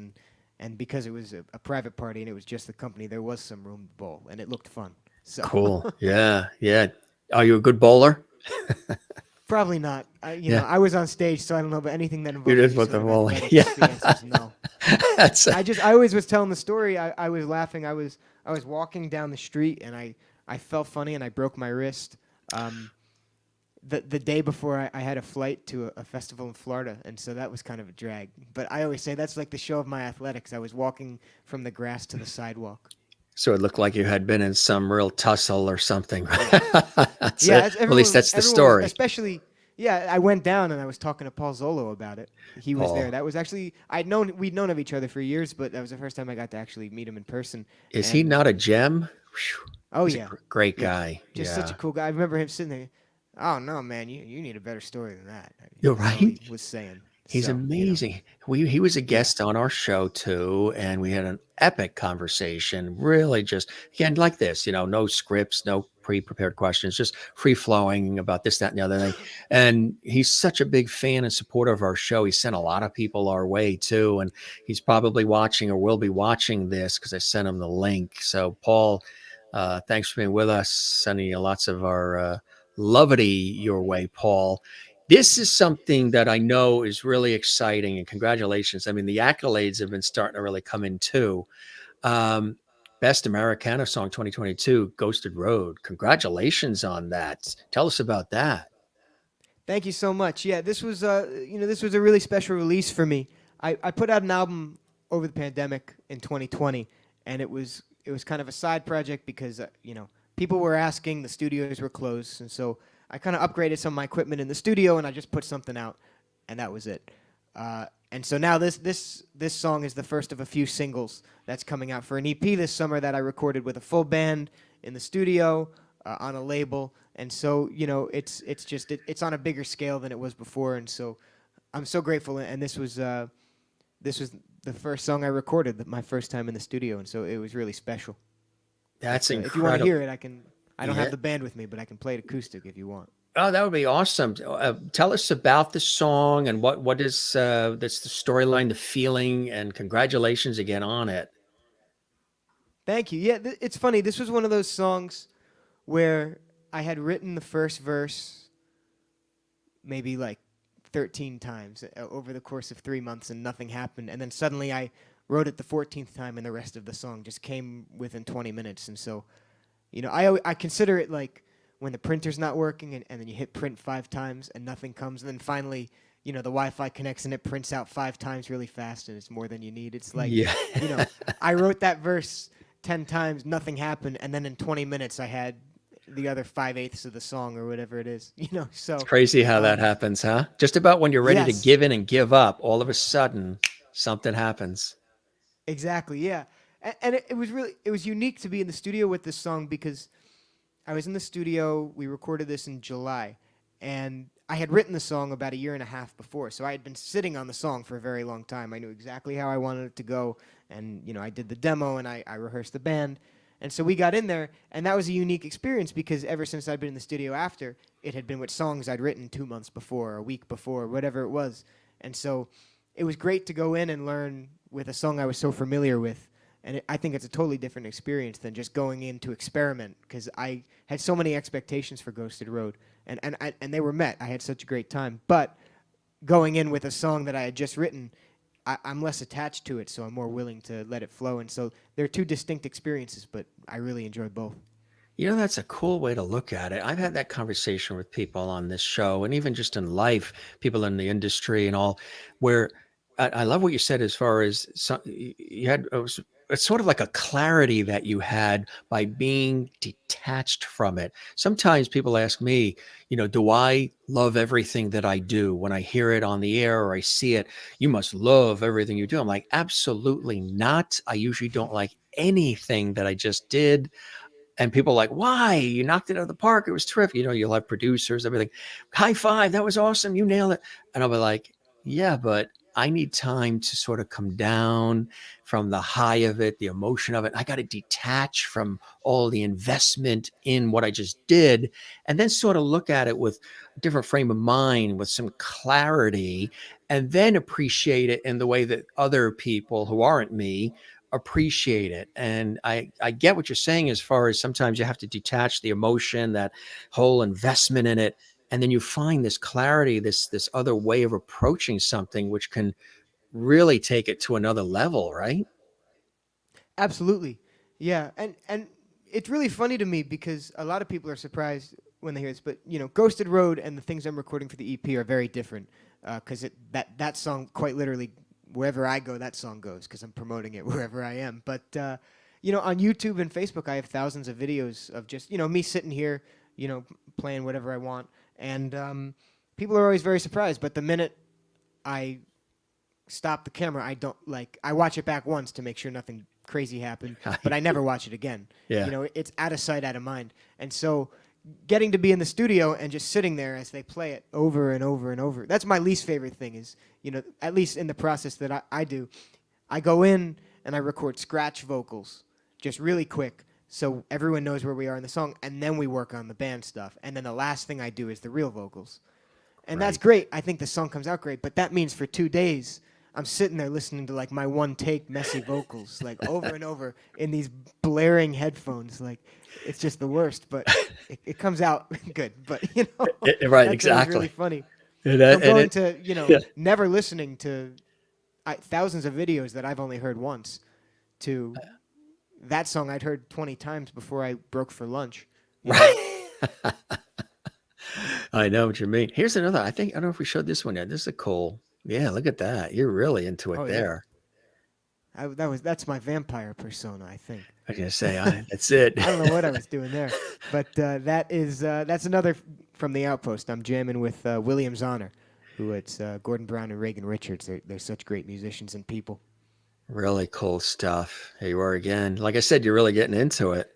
And because it was a private party and it was just the company, there was some room to bowl, and it looked fun. So Cool. Yeah. Yeah. Are you a good bowler? probably not. Yeah. I was on stage, so I don't know. But anything that You involves did any with sort the of bowling. athletics, Yeah. the answer is no. That's a, I always was telling the story. I was laughing. I was walking down the street, and I felt funny, and I broke my wrist. The day before I had a flight to a festival in Florida, and so that was kind of a drag. But I always say that's like the show of my athletics. I was walking from the grass to the sidewalk. so it looked like you had been in some real tussle or something. Yeah, That's yeah. it. At least that's the Everyone was, story. especially. Yeah, I went down and I was talking to Paul Zolo about it. He was there. Paul. That was actually we'd known of each other for years, but that was the first time I got to actually meet him in person. Is he And not a gem? Whew. oh He's a yeah, great yeah, guy. just Yeah. such a cool guy. I remember him sitting there. Oh no, man, you need a better story than that. You're That's all right. he was saying. He's So amazing. He was a yeah, guest on our show too, and we had an epic conversation. Really, just again like this, no scripts, no pre-prepared questions, just free flowing about this, that, and the other thing. And he's such a big fan and supporter of our show. He sent a lot of people our way too, and he's probably watching or will be watching this because I sent him the link. So, Paul, thanks for being with us. Sending you lots of our lovity your way, Paul. This is something that I know is really exciting, and congratulations. I mean, the accolades have been starting to really come in too. Um, Best Americana Song 2022, Ghosted Road. Congratulations on that. Tell us about that. thank you so much. Yeah, this was this was a really special release for me. I put out an album over the pandemic in 2020, and it was kind of a side project because people were asking, the studios were closed, and so I kind of upgraded some of my equipment in the studio, and I just put something out, and that was it. And so now this song is the first of a few singles that's coming out for an EP this summer that I recorded with a full band in the studio on a label. And so it's on a bigger scale than it was before, and so I'm so grateful. And this this was the first song I recorded, my first time in the studio, and so it was really special. That's If you want to incredible. hear it, I can. I don't have Yeah. the band with me, but I can play it acoustic if you want. Oh, that would be awesome. Tell us about the song and what is that's the storyline, the feeling, and congratulations again on it. Thank you. Yeah, it's funny. This was one of those songs where I had written the first verse maybe like 13 times over the course of 3 months, and nothing happened. And then suddenly I wrote it the 14th time, and the rest of the song just came within 20 minutes. And so, I consider it like when the printer's not working, and then you hit print 5 times and nothing comes, and then finally, the Wi-Fi connects and it prints out 5 times really fast, and it's more than you need. It's like, Yeah. I wrote that verse 10 times, nothing happened, and then in 20 minutes I had the other 5/8 of the song or whatever it is. So It's crazy how that um, happens, huh? Just about when you're ready to yes, give in and give up, all of a sudden something happens. exactly, yeah. And it was unique to be in the studio with this song because I was in the studio. We recorded this in July, and I had written the song about a year and a half before. So I had been sitting on the song for a very long time. I knew exactly how I wanted it to go, and I did the demo and I rehearsed the band, and so we got in there, and that was a unique experience because ever since I'd been in the studio after, it had been with songs I'd written 2 months before, or a week before, whatever it was, and so it was great to go in and learn with a song I was so familiar with. And I think it's a totally different experience than just going in to experiment because I had so many expectations for Ghosted Road, and they were met. I had such a great time. But going in with a song that I had just written, I'm less attached to it, so I'm more willing to let it flow. And so they're two distinct experiences, but I really enjoyed both. That's a cool way to look at it. I've had that conversation with people on this show and even just in life, people in the industry and all, where I love what you said as far as you had, it's sort of like a clarity that you had by being detached from it. Sometimes people ask me, do I love everything that I do when I hear it on the air or I see it? You must love everything you do. I'm like, absolutely not. I usually don't like anything that I just did. And people are like, why? You knocked it out of the park. It was terrific. You'll have producers, everything. High five. That was awesome. You nailed it. And I'll be like, yeah, but I need time to sort of come down from the high of it, the emotion of it. I got to detach from all the investment in what I just did and then sort of look at it with a different frame of mind, with some clarity, and then appreciate it in the way that other people who aren't me appreciate it. And I get what you're saying as far as sometimes you have to detach the emotion, that whole investment in it, and then you find this clarity, this other way of approaching something which can really take it to another level, right? Absolutely. Yeah. And it's really funny to me because a lot of people are surprised when they hear this, but Ghosted Road and the things I'm recording for the EP are very different because that song quite literally wherever I go, that song goes because I'm promoting it wherever I am. But on YouTube and Facebook, I have thousands of videos of just me sitting here, playing whatever I want, and people are always very surprised. But the minute I stop the camera, I watch it back once to make sure nothing crazy happened, but I never watch it again. Yeah. It's out of sight, out of mind. And so getting to be in the studio and just sitting there as they play it over and over and over. That's my least favorite thing is, at least in the process that I do, I go in and I record scratch vocals just really quick so everyone knows where we are in the song, and then we work on the band stuff. And then the last thing I do is the real vocals. And that's Right. great. I think the song comes out great, but that means for 2 days I'm sitting there listening to like my one take messy vocals like over and over in these blaring headphones. Like it's just the worst, but it comes out good. But Right, that's always really exactly. funny. And, From and going it, to yeah. never listening to thousands of videos that I've only heard once to that song I'd heard 20 times before I broke for lunch. Right. I know what you mean. Here's another. I don't know if we showed this one yet. This is a cool. Yeah, look at that. You're really into it Oh yeah, there. that's my vampire persona, I think. I was gonna say, that's it. I don't know what I was doing there, but that's another from the Outpost. I'm jamming with Williams Honor, who it's Gordon Brown and Reagan Richards. They're such great musicians and people. Really cool stuff. Here you are again. Like I said, you're really getting into it.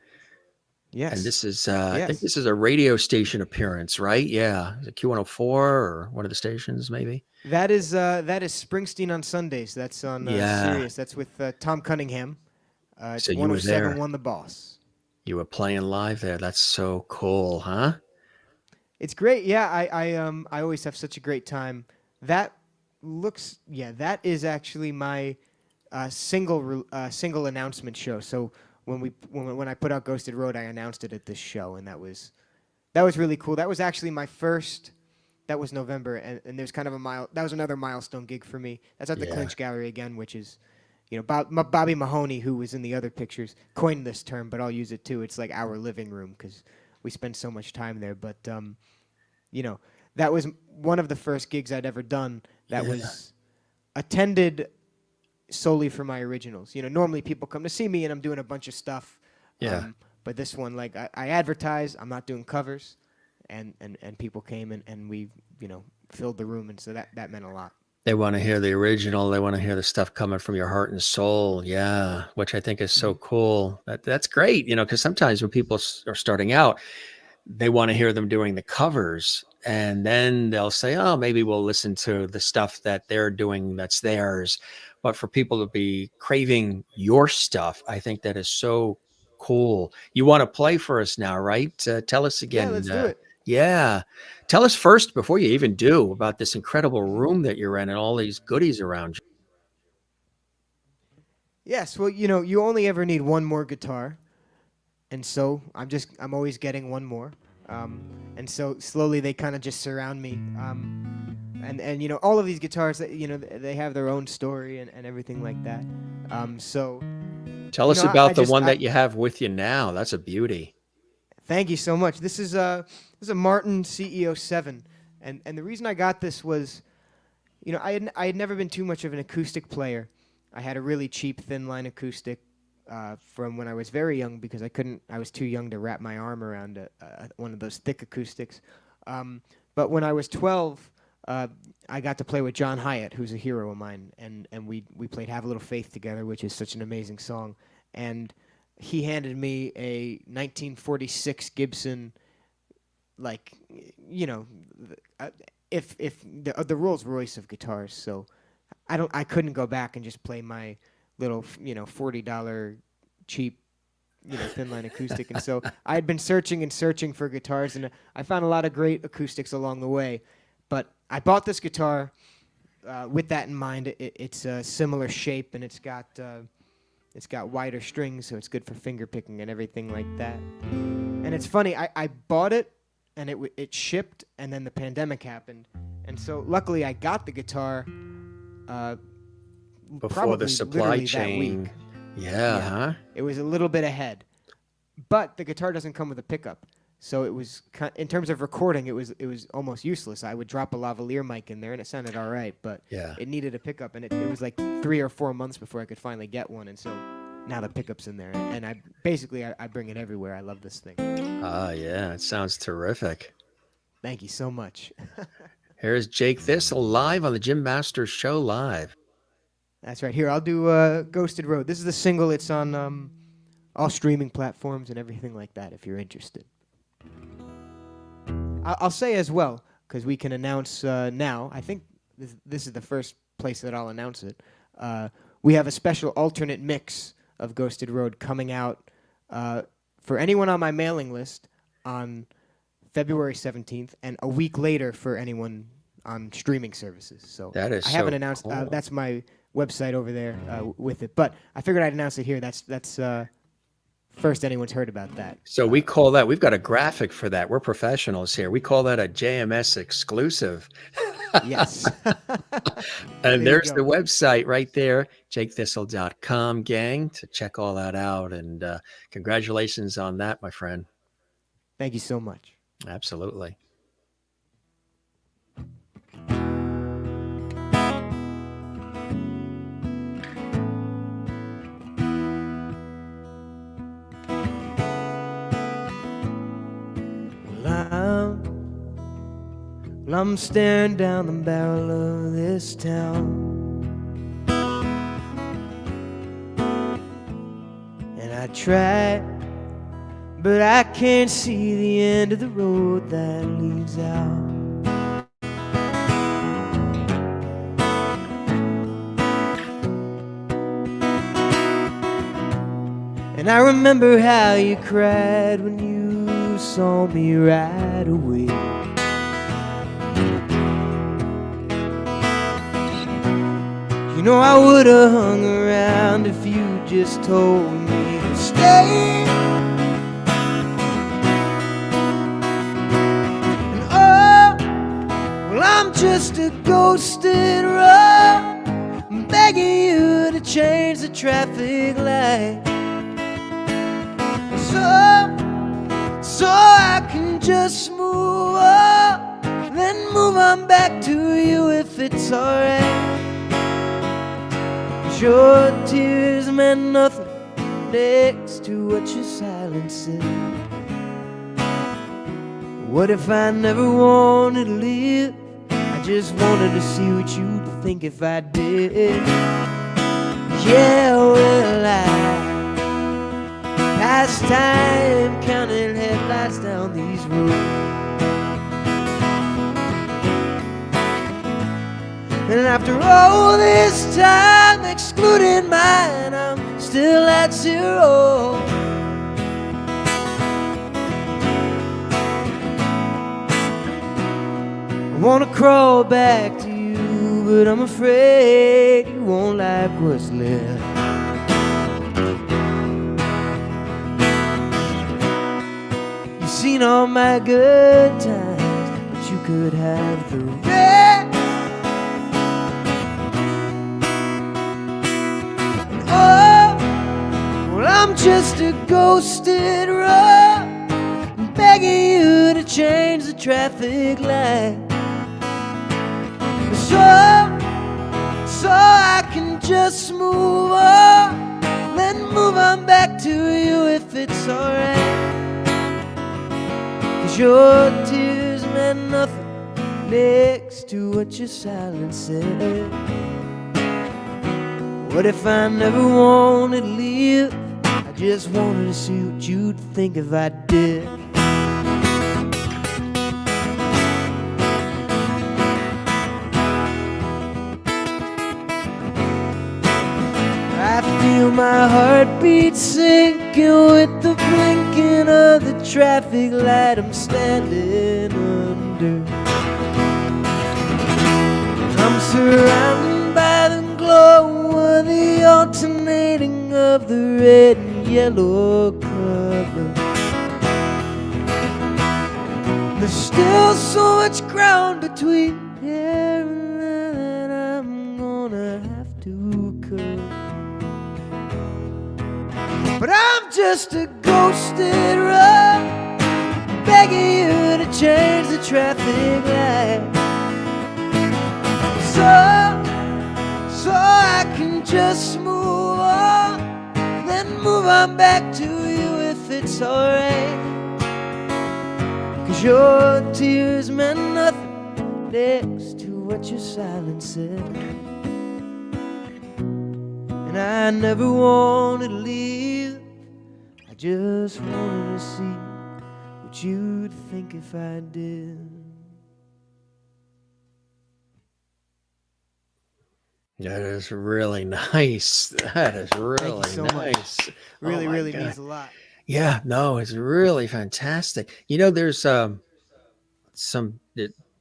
And Yes. this is, I think Yes. this is a radio station appearance, right? Yeah. Is it Q104 or one of the stations, maybe? That is Springsteen on Sundays. That's on Yeah. Sirius. That's with Tom Cunningham. So It's you were 107 there. Won the Boss. You were playing live there. That's so cool, huh? It's great. Yeah, I always have such a great time. That that is actually my single announcement show. So when I put out Ghosted Road, I announced it at this show, and that was really cool. That was actually my first. That was November, and there's kind of that was another milestone gig for me. That's at the Yeah. Clinch Gallery again, which is, Bobby Mahoney, who was in the other pictures, coined this term, but I'll use it too. It's like our living room because we spend so much time there. But you know, that was one of the first gigs I'd ever done that Yeah. was attended solely for my originals. Normally people come to see me and I'm doing a bunch of stuff. Yeah. But this one, like I advertise, I'm not doing covers, and people came and we, filled the room, and so that meant a lot. They want to hear the original. They want to hear the stuff coming from your heart and soul. Yeah, which I think is so cool. That's great, because sometimes when people are starting out, they want to hear them doing the covers, and then they'll say, "Oh, maybe we'll listen to the stuff that they're doing that's theirs." But for people to be craving your stuff, I think that is so cool. You want to play for us now, right? Tell us Yeah, again. let's do it. Yeah. Tell us first, before you even do, about this incredible room that you're in and all these goodies around you. Yes, well, you only ever need one more guitar, and so I'm always getting one more, and so slowly they kind of just surround me, and all of these guitars that they have their own story and everything like that, so Tell us I about the just one that you have with you now. That's a beauty. thank you so much. This is a Martin CEO7, and the reason I got this was, I had never been too much of an acoustic player. I had a really cheap thin line acoustic from when I was very young because I was too young to wrap my arm around one of those thick acoustics. But when I was 12, I got to play with John Hyatt, who's a hero of mine, and we played "Have a Little Faith" together, which is such an amazing song. And he handed me a 1946 Gibson, like, if the Rolls Royce of guitars. So I couldn't go back and just play my little $40 cheap thin line acoustic. And so I had been searching and searching for guitars, and I found a lot of great acoustics along the way. But I bought this guitar with that in mind. It's a similar shape, and it's got wider strings, so it's good for finger picking and everything like that. And it's funny, I bought it, and it shipped, and then the pandemic happened. And so luckily I got the guitar Before the supply chain. Yeah, huh? It was a little bit ahead. But the guitar doesn't come with a pickup. So it was, in terms of recording, it was almost useless. I would drop a lavalier mic in there, and it sounded all right, but Yeah. it needed a pickup, and it was like 3 or 4 months before I could finally get one, and so now the pickup's in there, and I bring it everywhere. I love this thing. Ah, yeah. It sounds terrific. Thank you so much. Here's Jake Thistle live on the Jim Masters Show live. That's right. Here, I'll do Ghosted Road. This is the single. It's on all streaming platforms and everything like that, if you're interested. I'll say as well, because we can announce now, I think this is the first place that I'll announce it. We have a special alternate mix of Ghosted Road coming out for anyone on my mailing list on February 17th, and a week later for anyone on streaming services. So That is I haven't so announced. cool. That's my website over there with it, but I figured I'd announce it here. That's first anyone's heard about that. So we call that, we've got a graphic for that. We're professionals here. We call that a JMS exclusive. Yes. And There you there's go. the website right there, jakethistle.com, gang, to check all that out. And congratulations on that, my friend. Thank you so much. Absolutely. Well, I'm staring down the barrel of this town, and I try but I can't see the end of the road that leads out. And I remember how you cried when you saw me right away. You know I would have hung around if you just told me to stay. And oh, well, I'm just a ghost in a row, I'm begging you to change the traffic light, so I can just move on, then move on back to you if it's alright. Your tears meant nothing next to what your silence said. What if I never wanted to live? I just wanted to see what you'd think if I did. Yeah, well, I past time counting headlights down these roads. And after all this time, excluding mine, I'm still at zero. I wanna crawl back to you, but I'm afraid you won't like what's left. You've seen all my good times, but you could have the rest. I'm just a ghost in a row, begging you to change the traffic light, so I can just move on, then move on back to you if it's alright. 'Cause your tears meant nothing next to what your silence said. What if I never wanted to leave? I just wanted to see what you'd think if I did. I feel my heartbeat sinking with the blinking of the traffic light I'm standing under. I'm surrounded by the glow of the alternating of the red and yellow cover. There's still so much ground between here and there that I'm gonna have to cover. But I'm just a ghost in a row, begging you to change the traffic light, so I can just move on, then move on back to you if it's alright. 'Cause your tears meant nothing next to what your silence said. And I never wanted to leave, I just wanted to see what you'd think if I did. That is really nice. That is really so nice. Really, Oh my really God. means a lot. Yeah, no, it's really fantastic. You know, there's some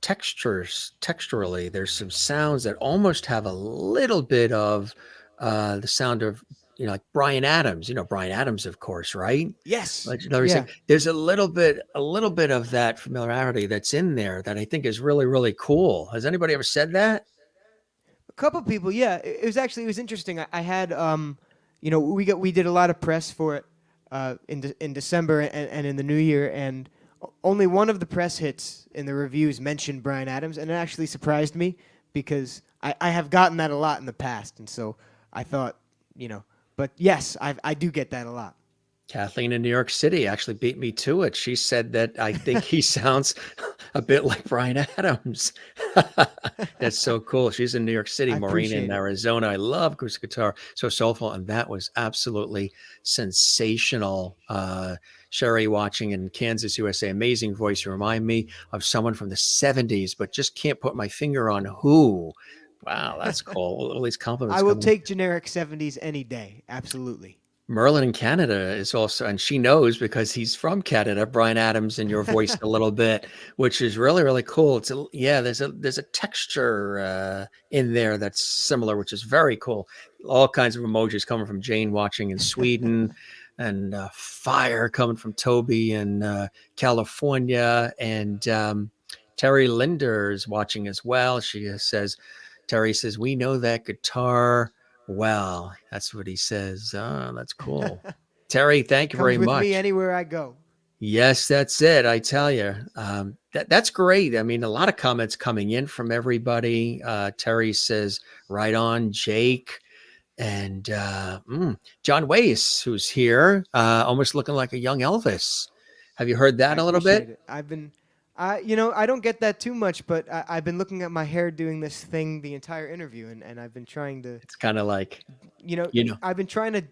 texturally, there's some sounds that almost have a little bit of the sound of, you know, like Brian Adams. You know, Brian Adams, of course, right? Yes. Like yeah. There's a little bit of that familiarity that's in there that I think is really, really cool. Has anybody ever said that? A couple people, yeah. It was interesting. I had you know, we did a lot of press for it in December and in the new year, and only one of the press hits in the reviews mentioned Brian Adams, and it actually surprised me because I have gotten that a lot in the past, and so I thought, you know, but yes, I do get that a lot. Kathleen in New York City actually beat me to it. She said that I think he sounds a bit like Brian Adams. That's so cool. She's in New York City, Maureen in Arizona. I love acoustic guitar, so soulful, and that was absolutely sensational. Sherry watching in Kansas, USA. Amazing voice. You remind me of someone from the 70s, but just can't put my finger on who. Wow, that's cool. All these I compliments will coming. take generic 70s any day. Absolutely. Merlin in Canada is also, and she knows because he's from Canada. Brian Adams in your voice a little bit, which is really really cool. It's yeah, there's a texture in there that's similar, which is very cool. All kinds of emojis coming from Jane watching in Sweden, and fire coming from Toby in California, and Terry Linder is watching as well. She says, Terry says, we know that guitar well. That's what he says. Oh, that's cool. Terry, thank you very Comes with me much. anywhere I go. Yes, that's it. I tell you, that's great. I mean, a lot of comments coming in from everybody. Terry says, right on, Jake. And John Wace, who's here, almost looking like a young Elvis. Have you heard I that a little appreciate bit? it. I don't get that too much, but I've been looking at my hair doing this thing the entire interview, and I've been trying to, It's kind of like, you know, you know, I've been trying to,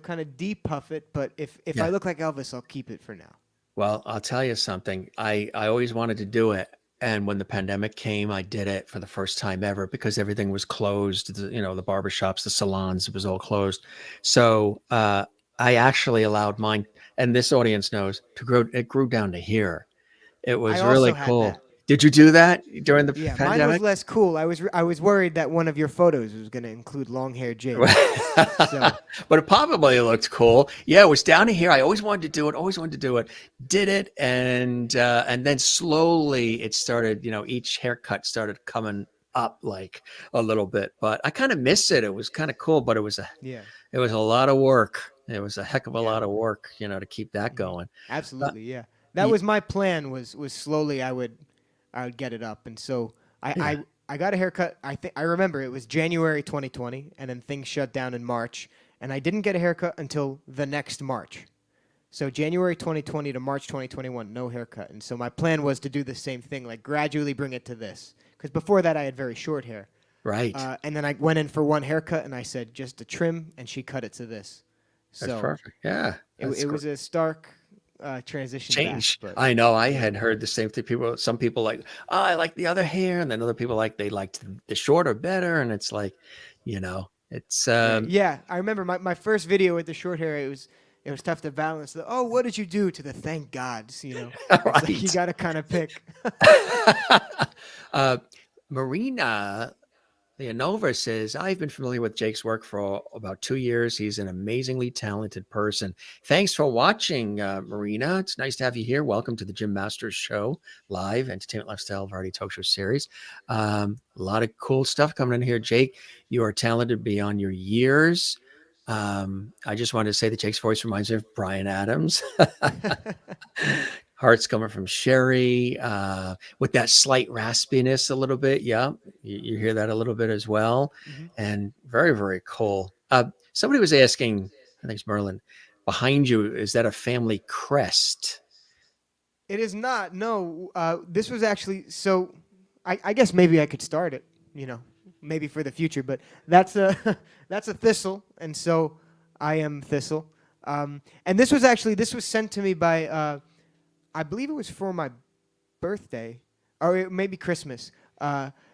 kind of depuff it. But if I yeah. look like Elvis, I'll keep it for now. Well, I'll tell you something. I always wanted to do it. And when the pandemic came, I did it for the first time ever because everything was closed. The barbershops, the salons, it was all closed. So I actually allowed mine, and this audience knows, to grow. It grew down to here. It I was also really had cool. that. Did you do that during the Yeah, mine was pandemic? less cool. I was worried that one of your photos was going to include long hair Jake. So But it probably looked cool. Yeah, it was down to here. I always wanted to do it. Always wanted to do it. Did it, and then slowly it started. Each haircut started coming up like a little bit. But I kind of miss it. It was kind of cool, but yeah, it was a lot of work. It was a heck of a yeah. lot of work, to keep that Hmm. going. Uh, Absolutely, yeah. That y- was my plan. Was slowly I would get it up, and so I yeah, I, I got a haircut. I remember it was January 2020, and then things shut down in March, and I didn't get a haircut until the next March. So January 2020 to March 2021, no haircut, and so my plan was to do the same thing, like gradually bring it to this, because before that I had very short hair, right. and then I went in for one haircut, and I said just a trim, and she cut it to this. That's So perfect. Yeah, it that's was a stark transition back, change. but I know I yeah. had heard the same thing. Some people like, oh, I like the other hair, and then other people they liked the shorter better, and it's like, it's Right. Yeah. I remember my first video with the short hair. It was tough to balance. Oh, what did you do to the thank gods? It's like you right. got to kind of pick. uh, Marina Leonova says, I've been familiar with Jake's work for about 2 years. He's an amazingly talented person. Thanks for watching, Marina. It's nice to have you here. Welcome to the Jim Masters Show, live entertainment, lifestyle, variety talk show series. A lot of cool stuff coming in here. Jake, you are talented beyond your years. I just wanted to say that Jake's voice reminds me of Brian Adams. Hearts coming from Sherry, with that slight raspiness a little bit. Yeah, you hear that a little bit as well. Hmm. And very, very cool. Somebody was asking, I think it's Merlin, behind you, is that a family crest? It is not. No. This was actually so. I guess maybe I could start it. Maybe for the future. But that's a that's a thistle, and so I am Thistle. And this was sent to me by. I believe it was for my birthday, or maybe Christmas.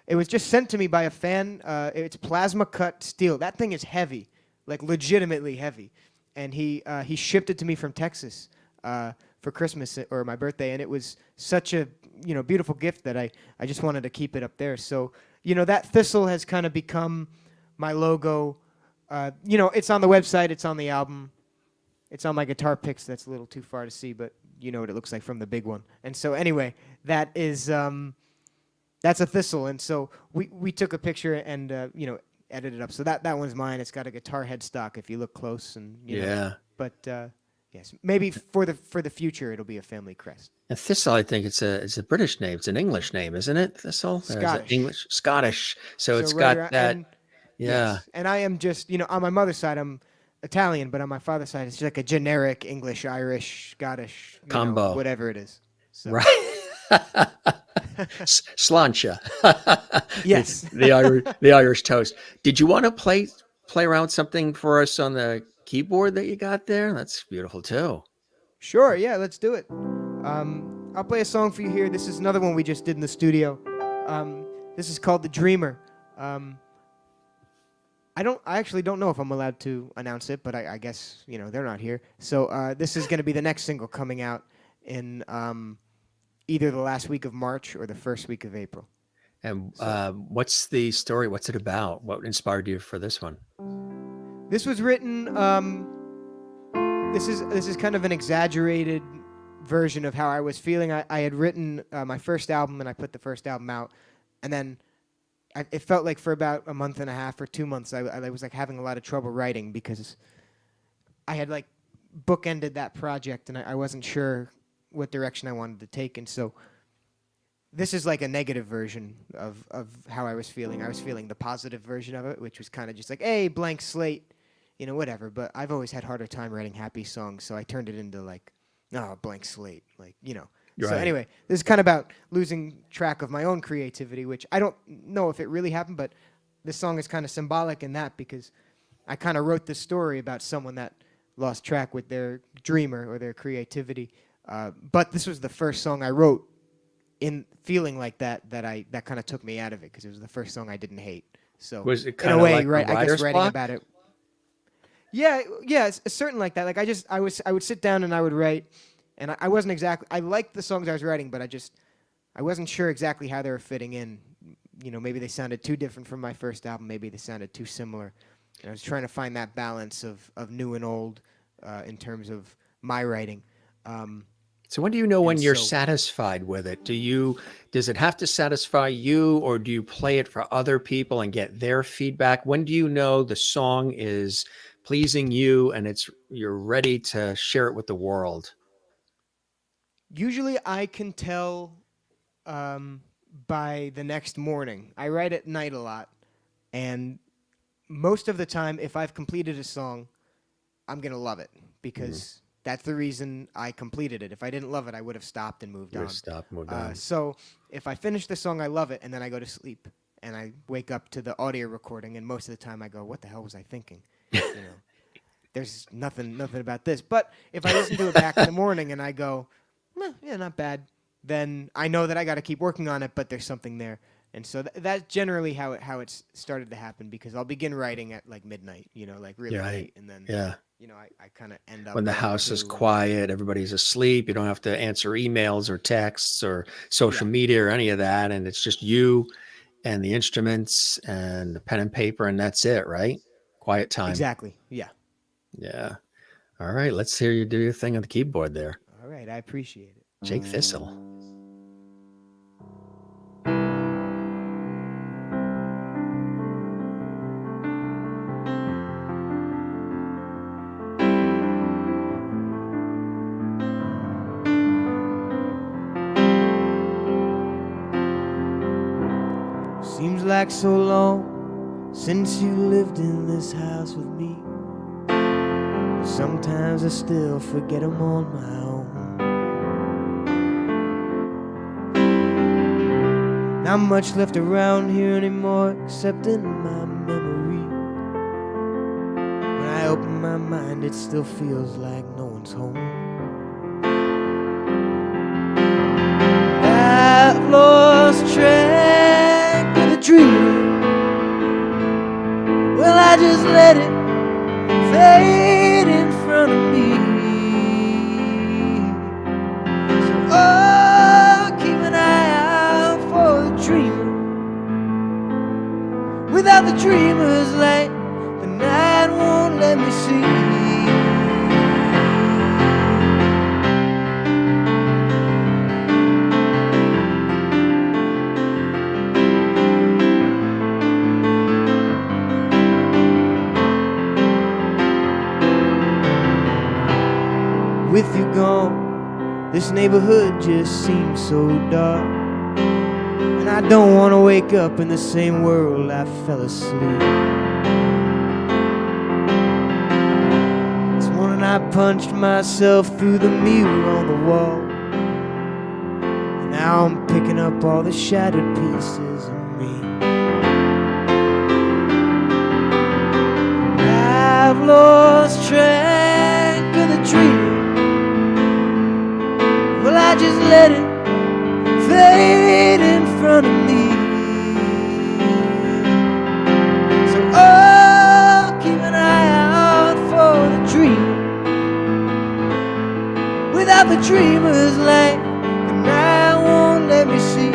It was just sent to me by a fan. It's plasma cut steel. That thing is heavy, like legitimately heavy. And he shipped it to me from Texas for Christmas or my birthday, and it was such a beautiful gift that I just wanted to keep it up there. So that thistle has kind of become my logo. It's on the website, it's on the album, it's on my guitar picks. That's a little too far to see, but you know what it looks like from the big one. And so anyway, that's a thistle. And so we took a picture and edited up. So that one's mine. It's got a guitar headstock if you look close, and Yeah. But yes, maybe for the future it'll be a family crest. And Thistle, I think it's a British name. It's an English name, isn't it? Thistle? Or is it Scottish. English, Scottish. So So it's right got around, that. and Yeah. yes, and I am just on my mother's side I'm Italian, but on my father's side it's just like a generic English, Irish, Scottish, Combo. whatever it is. So Right. Sláinte. yes. The Irish toast. Did you want to play around with something for us on the keyboard that you got there? That's beautiful too. Sure, yeah, let's do it. I'll play a song for you here. This is another one we just did in the studio. This is called The Dreamer. I actually don't know if I'm allowed to announce it, but I guess, they're not here. So this is going to be the next single coming out in either the last week of March or the first week of April. And what's the story? What's it about? What inspired you for this one? This was written. This is kind of an exaggerated version of how I was feeling. I had written my first album, and I put the first album out, and then it felt like for about a month and a half or 2 months, I was like having a lot of trouble writing because I had like bookended that project, and I wasn't sure what direction I wanted to take, and so. This is like a negative version of how I was feeling. I was feeling the positive version of it, which was kind of just like, hey, blank slate, whatever. But I've always had harder time writing happy songs, so I turned it into like, blank slate, like, Right. So anyway, this is kind of about losing track of my own creativity, which I don't know if it really happened, but this song is kind of symbolic in that because I kind of wrote this story about someone that lost track with their dreamer or their creativity. But this was the first song I wrote in feeling like that kind of took me out of it because it was the first song I didn't hate. So was it in a way, like I guess writing block? about it. Yeah, it's certain like that. Like I would sit down and I would write, and I wasn't exactly. I liked the songs I was writing, but I wasn't sure exactly how they were fitting in. Maybe they sounded too different from my first album. Maybe they sounded too similar. And I was trying to find that balance of new and old in terms of my writing. So when do you know when you're satisfied with it? Does it have to satisfy you, or do you play it for other people and get their feedback? When do you know the song is pleasing you and you're ready to share it with the world? Usually I can tell by the next morning. I write at night a lot, and most of the time, if I've completed a song, I'm going to love it because that's the reason I completed it. If I didn't love it, I would have stopped and moved on. So if I finish the song, I love it, and then I go to sleep, and I wake up to the audio recording, and most of the time I go, what the hell was I thinking? There's nothing about this. But if I listen to it back in the morning and I go, yeah, not bad, then I know that I got to keep working on it, but there's something there. And so that's generally how it's started to happen because I'll begin writing at like midnight, like really late, and then I kind of end up when the house is quiet, everybody's asleep. You don't have to answer emails or texts or social media or any of that, and it's just you and the instruments and the pen and paper, and that's it, right? Quiet time. Exactly. Yeah. Yeah. All right. Let's hear you do your thing on the keyboard there. All right. I appreciate it. Jake Thistle. Seems like so long since you lived in this house with me. Sometimes I still forget I'm on my own. Not much left around here anymore except in my memory. When I open my mind, it still feels like no one's home. I've lost track of the dream. Well, I just let it fade in front of me. So, keep an eye out for the dreamer. Without the dreamer's light, the night won't let me see. With you gone, this neighborhood just seems so dark, and I don't want to wake up in the same world I fell asleep. This morning I punched myself through the mirror on the wall, and now I'm picking up all the shattered pieces of me. I've lost track of the dream. I just let it fade in front of me. So oh, keep an eye out for the dream. Without the dreamer's light, the night won't let me see.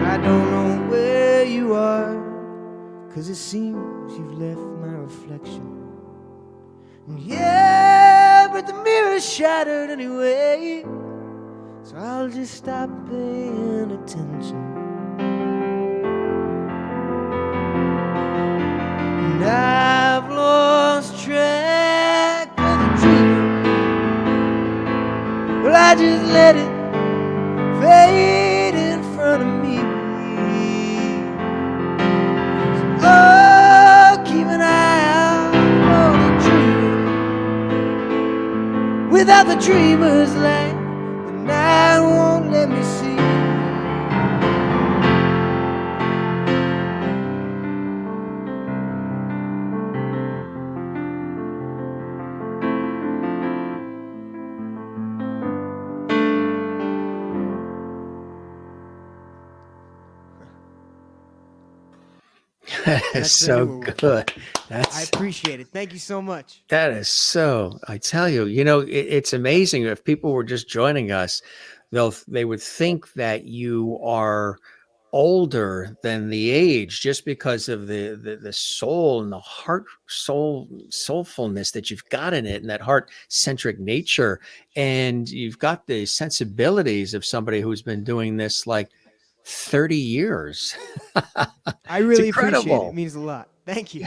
I don't know where you are, 'cause it seems you've left my reflection. And yeah, but the mirror's shattered anyway, so I'll just stop paying attention. And I've lost track of the dream. Well, I just let it fade in front of me. So, oh, keep an eye out for the dream. Without the dreamer's light, the night won't let me see. That is That's the so newer one. good. I That's appreciate it. Thank you so much. that is so. I tell you, it's amazing. If people were just joining us, they would think that you are older than the age just because of the soul and the soulfulness that you've got in it, and that heart centric nature, and you've got the sensibilities of somebody who's been doing this like 30 years. I It's really appreciate it. It incredible. means a lot. Thank you.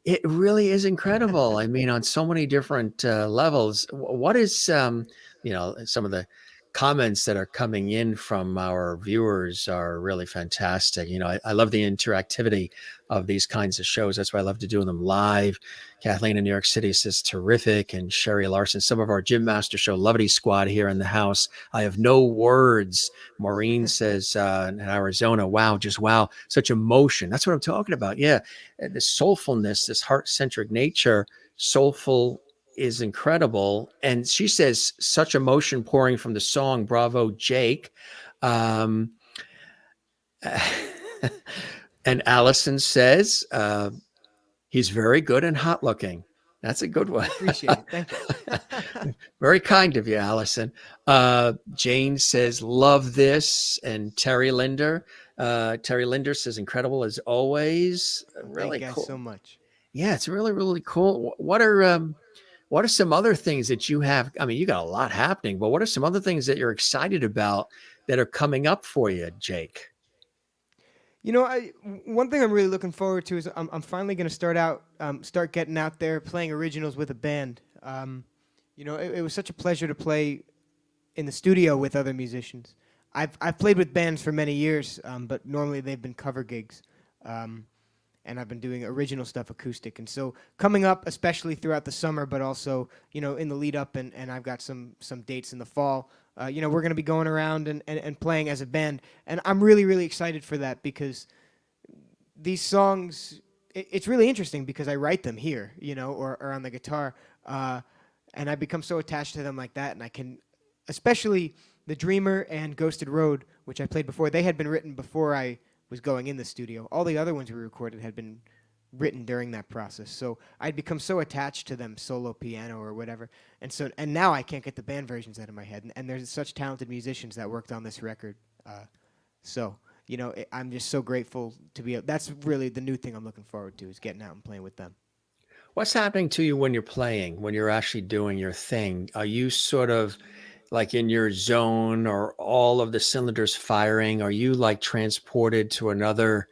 It really is incredible. I mean, on so many different levels. What is, some of the comments that are coming in from our viewers are really fantastic. I love the interactivity of these kinds of shows. That's why I love to do them live. Kathleen in New York City says terrific. And Sherry Larson, some of our Gym Master Show Levity Squad here in the house. I have no words. Maureen says in Arizona, wow, just wow. Such emotion. That's what I'm talking about. Yeah. This soulfulness, this heart-centric nature, soulful is incredible. And she says, such emotion pouring from the song. Bravo, Jake. Um, and Allison says, he's very good and hot looking. That's a good one. Appreciate it. Thank you. Very kind of you, Allison. Jane says, love this. And Terry Linder says, incredible as always. Really Thank you guys cool. so much. Yeah, it's really, really cool. What are some other things that you have? I mean, you got a lot happening, but what are some other things that you're excited about that are coming up for you, Jake? One thing I'm really looking forward to is I'm finally going to start getting out there playing originals with a band. It was such a pleasure to play in the studio with other musicians. I've played with bands for many years, but normally they've been cover gigs, and I've been doing original stuff acoustic. And so coming up, especially throughout the summer, but also in the lead up, and I've got some dates in the fall. We're going to be going around and playing as a band, and I'm really, really excited for that because these songs, it's really interesting because I write them here, or on the guitar, and I become so attached to them like that, and I can, especially The Dreamer and Ghosted Road, which I played before, they had been written before I was going in the studio. All the other ones we recorded had been written during that process. So I'd become so attached to them, solo piano or whatever. And now I can't get the band versions out of my head. And there's such talented musicians that worked on this record. I'm just so grateful to be. That's really the new thing I'm looking forward to, is getting out and playing with them. What's happening to you when you're playing, when you're actually doing your thing? Are you sort of like in your zone, or all of the cylinders firing? Are you like transported to another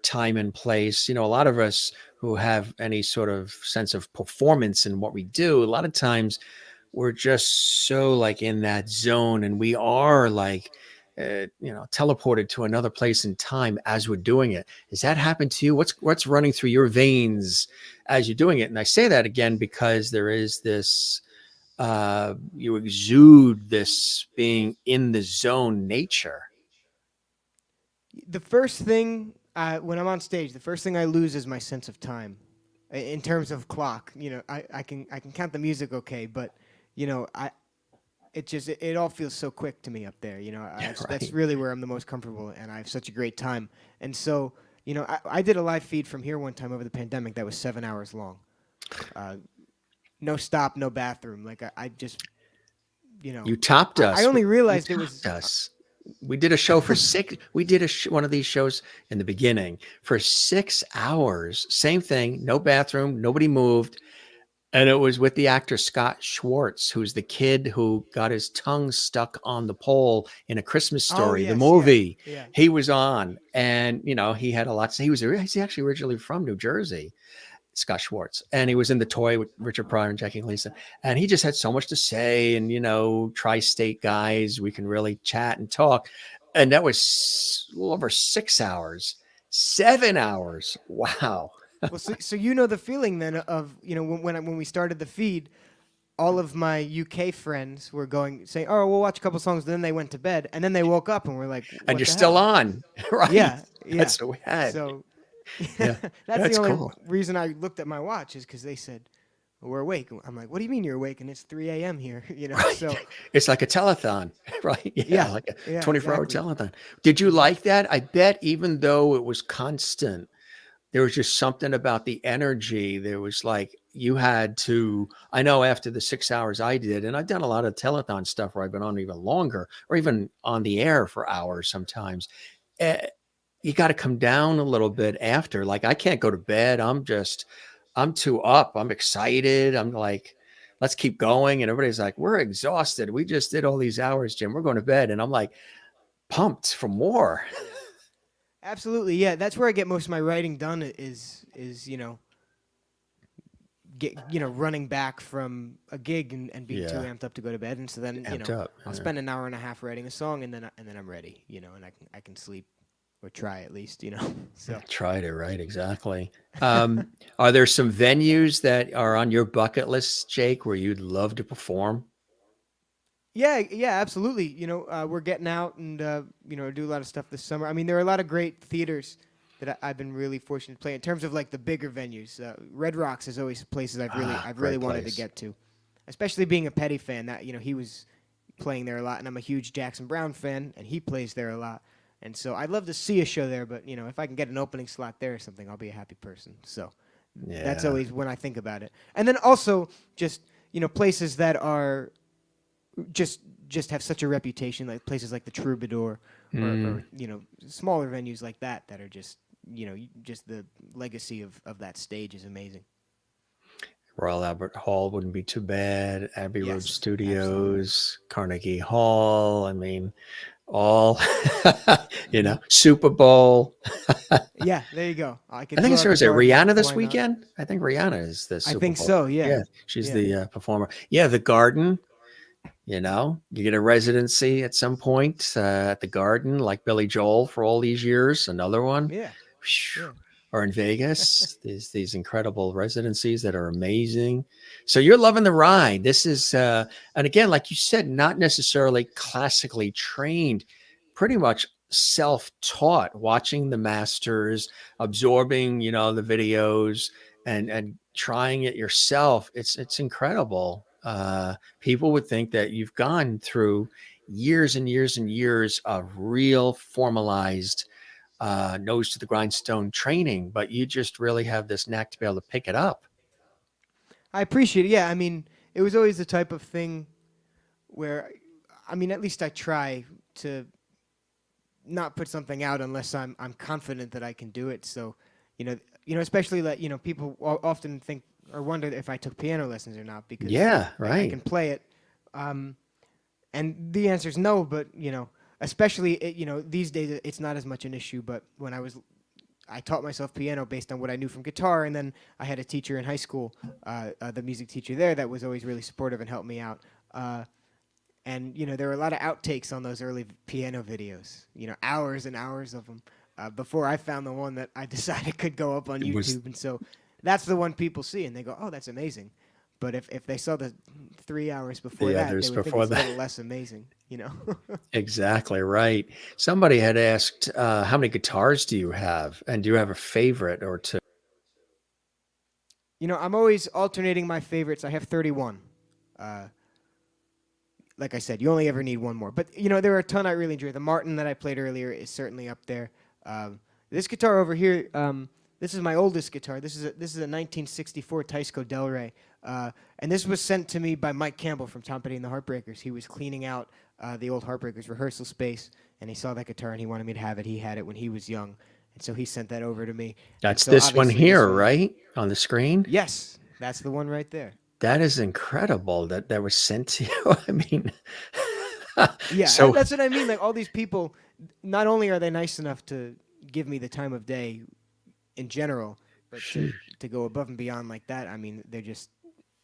time and place? A lot of us who have any sort of sense of performance in what we do, a lot of times we're just so like in that zone, and we are like, teleported to another place in time as we're doing it. Does that happen to you? What's running through your veins as you're doing it? And I say that again because there is this you exude this being in the zone nature. The first thing when I'm on stage, the first thing I lose is my sense of time, in terms of clock. I can count the music okay, but I it all feels so quick to me up there. That's Right. really where I'm the most comfortable, and I have such a great time. And so I did a live feed from here one time over the pandemic that was 7 hours long. Uh, no stop, no bathroom. Like I just You topped I us. only You realized it topped was. us. We did a show for six. We did one of these shows in the beginning for 6 hours. Same thing. No bathroom. Nobody moved. And it was with the actor Scott Schwartz, who's the kid who got his tongue stuck on the pole in A Christmas Oh Story, the yes, yeah, movie. yeah. He was on, and he had a lot to say. He's actually originally from New Jersey, Scott Schwartz, and he was in The Toy with Richard Pryor and Jackie Gleason, and he just had so much to say. And tri-state guys, we can really chat and talk, and that was a little over 6 hours, 7 hours. Wow. Well, so the feeling then of when we started the feed, all of my UK friends were saying, "Oh, we'll watch a couple songs." Then they went to bed, and then they woke up and were like, And "What you're the still hell?" on, right? Yeah, yeah. That's what we had. So Yeah, that's the that's only cool. reason I looked at my watch, is because they said, "We're awake." I'm like, "What do you mean you're awake? And it's 3 a.m. here?" Right. So It's like a telethon, right? Yeah, yeah, like a yeah, 24-hour exactly. telethon. Did you Hmm. like that? I bet even though it was constant, there was just something about the energy. There was like you had to, I know after the 6 hours I did, and I've done a lot of telethon stuff where I've been on even longer or even on the air for hours sometimes. eh, you got to come down a little bit after. Like I can't go to bed. I'm too up. I'm excited. I'm like, let's keep going. And everybody's like, we're exhausted. We just did all these hours, Jim. We're going to bed. And I'm like, pumped for more. Absolutely, yeah. That's where I get most of my writing done. Is running back from a gig and being too Yeah. amped up to go to bed, and so then Amped up. I'll spend an hour and a half writing a song, and then I'm ready, and I can sleep, or try at least, so. Tried it, right? Exactly. Are there some venues that are on your bucket list, Jake, where you'd love to perform? Yeah, yeah, absolutely. We're getting out and do a lot of stuff this summer. I mean, there are a lot of great theaters that I've been really fortunate to play in terms of like the bigger venues. Red Rocks is always places Ah, I've really great wanted to place. get to, especially being a Petty fan. That he was playing there a lot, and I'm a huge Jackson Brown fan, and he plays there a lot. And so I'd love to see a show there, but if I can get an opening slot there or something, I'll be a happy person. So that's Yeah. always when I think about it. And then also just places that are just just have such a reputation, like places like the Troubadour, or Mm. smaller venues like that are just just the legacy of that stage is amazing. Royal Albert Hall wouldn't be too bad. Abbey Road Yes, absolutely. Studios, Carnegie Hall. I mean, all, Super Bowl. Yeah, there you go. I can I think throw it's out the is it Garden. Rihanna this Why not? weekend? I think Rihanna is the I Super think Bowl. so. Yeah, Yeah, she's yeah, the performer. Yeah, the Garden. You get a residency at some point at the Garden, like Billy Joel for all these years. Another one. yeah, Phew. yeah. Or in Vegas, these incredible residencies that are amazing. So you're loving the ride. This is, and again, like you said, not necessarily classically trained, pretty much self-taught, watching the masters, absorbing, the videos, and trying it yourself. It's incredible. People would think that you've gone through years and years and years of real formalized nose to the grindstone training, but you just really have this knack to be able to pick it up. I appreciate it. Yeah, I mean, it was always the type of thing where, I mean, at least I try to not put something out unless I'm confident that I can do it. So, especially that people often think or wonder if I took piano lessons or not, because Yeah, I right. can play it, um, and the answer is no. But especially these days it's not as much an issue. But when I taught myself piano based on what I knew from guitar, and then I had a teacher in high school, the music teacher there, that was always really supportive and helped me out. And there were a lot of outtakes on those early piano videos. Hours and hours of them before I found the one that I decided could go up on It was YouTube. And so that's the one people see, and they go, "Oh, that's amazing." But if they saw the 3 hours before The that, they others would think before it's a that. little less amazing, you know. Exactly right. Somebody had asked, how many guitars do you have? And do you have a favorite or two? I'm always alternating my favorites. I have 31. Uh, like I said, you only ever need one more. But there are a ton I really enjoy. The Martin that I played earlier is certainly up there. This guitar over here, this is my oldest guitar. This is a 1964 Teisco Del Rey, and this was sent to me by Mike Campbell from Tom Petty and the Heartbreakers. He was cleaning out the old Heartbreakers rehearsal space, and he saw that guitar and he wanted me to have it. He had it when he was young, and so he sent that over to me. And That's so this one obviously this here, one, right? On the screen? yes, that's the one right there. That is incredible that that was sent to you. I mean, Yeah, so that's what I mean. Like all these people, not only are they nice enough to give me the time of day in general, but to go above and beyond like that, I mean,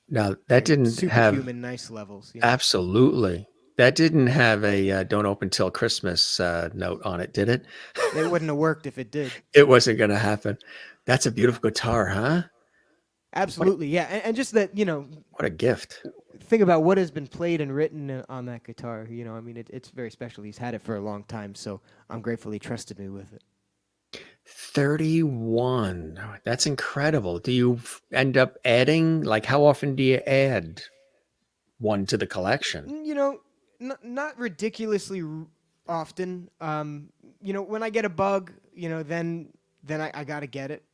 now that they're didn't have superhuman nice levels. absolutely. That didn't have a don't open till Christmas note on it, did it? It wouldn't have worked if it did. It wasn't going to happen. That's a beautiful guitar, huh? What Absolutely, yeah. And just that, what a gift. think about what has been played and written on that guitar. I mean, it's very special. He's had it for a long time, so I'm grateful he trusted me with it. 31. That's incredible. Do you end up adding, like, how often do you add one to the collection? Not ridiculously often. When I get a bug, then I gotta get it.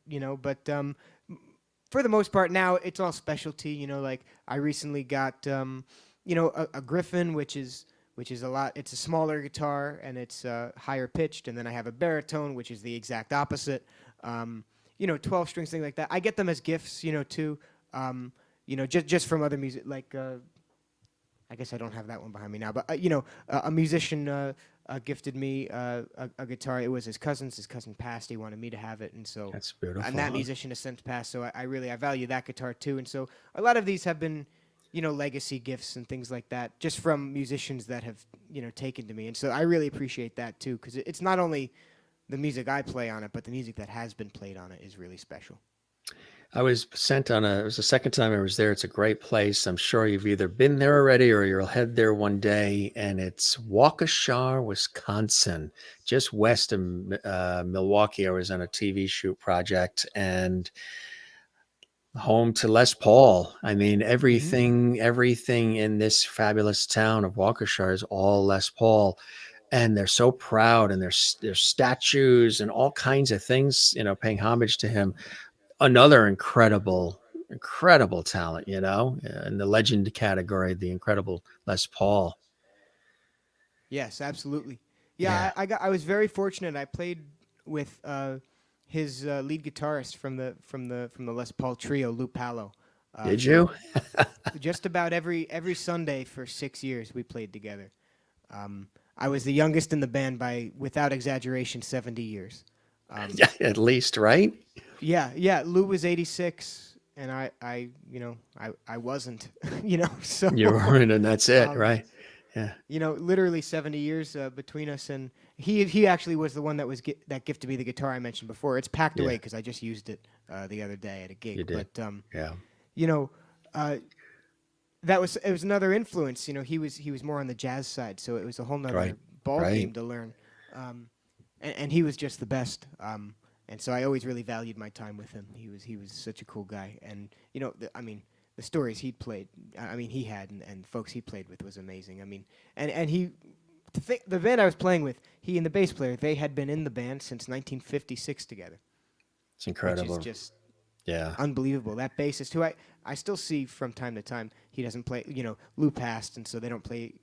But for the most part now it's all specialty. Like I recently got a Griffin, which is a lot. It's a smaller guitar and it's higher pitched, and then I have a baritone, which is the exact opposite. 12 strings, things like that. I get them as gifts, too. Just from other music, like I guess I don't have that one behind me now, but a musician gifted me a guitar. It was his cousin's. His cousin passed. He wanted me to have it, and so That's beautiful. and that musician has since passed. So I value that guitar too. And so a lot of these have been legacy gifts and things like that, just from musicians that have taken to me. And so I really appreciate that too, because it's not only the music I play on it, but the music that has been played on it is really special. I was sent on it was the second time I was there. It's a great place. I'm sure you've either been there already or you'll head there one day. And it's Waukesha, Wisconsin, just west of Milwaukee. I was on a TV shoot project and home to Les Paul. I mean, everything in this fabulous town of Waukesha is all Les Paul. And they're so proud, and there's statues and all kinds of things, paying homage to him. Another incredible talent, in the legend category, the incredible Les Paul. Yes, absolutely. Yeah. Yeah, I was very fortunate. I played with his lead guitarist from the Les Paul trio, Lou Pallo. Did For you? just about every Sunday for 6 years we played together. I was the youngest in the band by, without exaggeration, 70 years. Yeah, at least, right? Yeah. Lou was 86, and I wasn't. So You were in, and that's it, um, right? Yeah. literally 70 years between us, and he actually was the one that gifted me the guitar I mentioned before. It's packed Yeah. away because I just used it the other day at a gig. You did. But Yeah. you know, uh, it was another influence. He was more on the jazz side, so it was a whole nother Right. ball Right. game to learn. And he was just the best. And so I always really valued my time with him. He was such a cool guy. And the stories he'd played, he had, and folks he played with was amazing. The band I was playing with, he and the bass player, they had been in the band since 1956 together, It's incredible. which is just Yeah. unbelievable. That bassist, who I still see from time to time, he doesn't play. Lou passed, and so they don't play.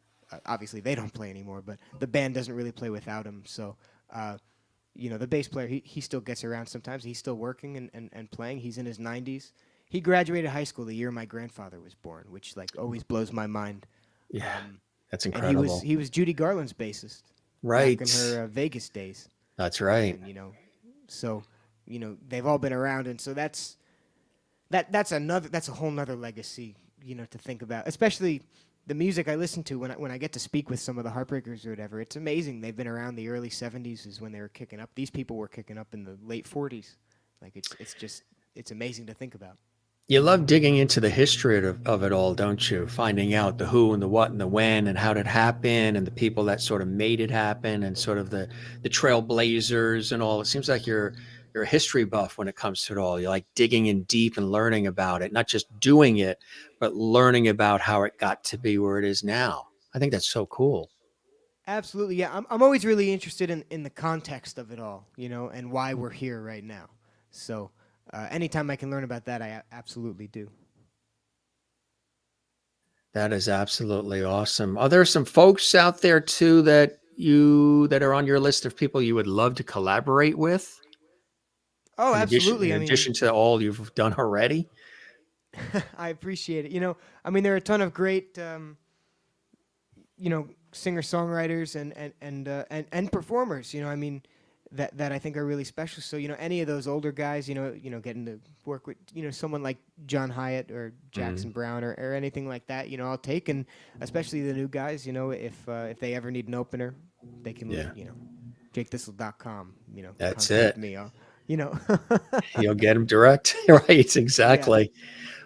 Obviously, they don't play anymore, but the band doesn't really play without him. So, the bass player, he still gets around sometimes. He's still working and playing. He's in his 90s. He graduated high school the year my grandfather was born, which always blows my mind. Yeah. That's And incredible. he was Judy Garland's bassist Right. back in her Vegas days. That's right. And so they've all been around, and so that's a whole nother legacy, to think about. Especially the music I listen to when I get to speak with some of the Heartbreakers or whatever. It's amazing. They've been around. The early 70s is when they were kicking up. These people were kicking up in the late 40s. Like it's amazing to think about. You love digging into the history of it all, don't you? Finding out the who and the what and the when and how did it happen and the people that sort of made it happen and sort of the trailblazers and all. It seems like you're a history buff when it comes to it all. You like digging in deep and learning about it, not just doing it, but learning about how it got to be where it is now. I think that's so cool. Absolutely, yeah. I'm always really interested in the context of it all, and why we're here right now. So anytime I can learn about that, absolutely do. That is absolutely awesome. Are there some folks out there too that are on your list of people you would love to collaborate with? Oh, In absolutely. I mean, addition to all you've done already? I appreciate it. I mean, there are a ton of great, singer songwriters and performers. I mean, that I think are really special. So any of those older guys, getting to work with someone like John Hyatt or Mhm. Jackson Brown or anything like that, I'll take. And especially the new guys, if they ever need an opener, they can Yeah, JakeThistle.com, that's contact it. me. You know, You'll get them direct. Right, yeah. exactly.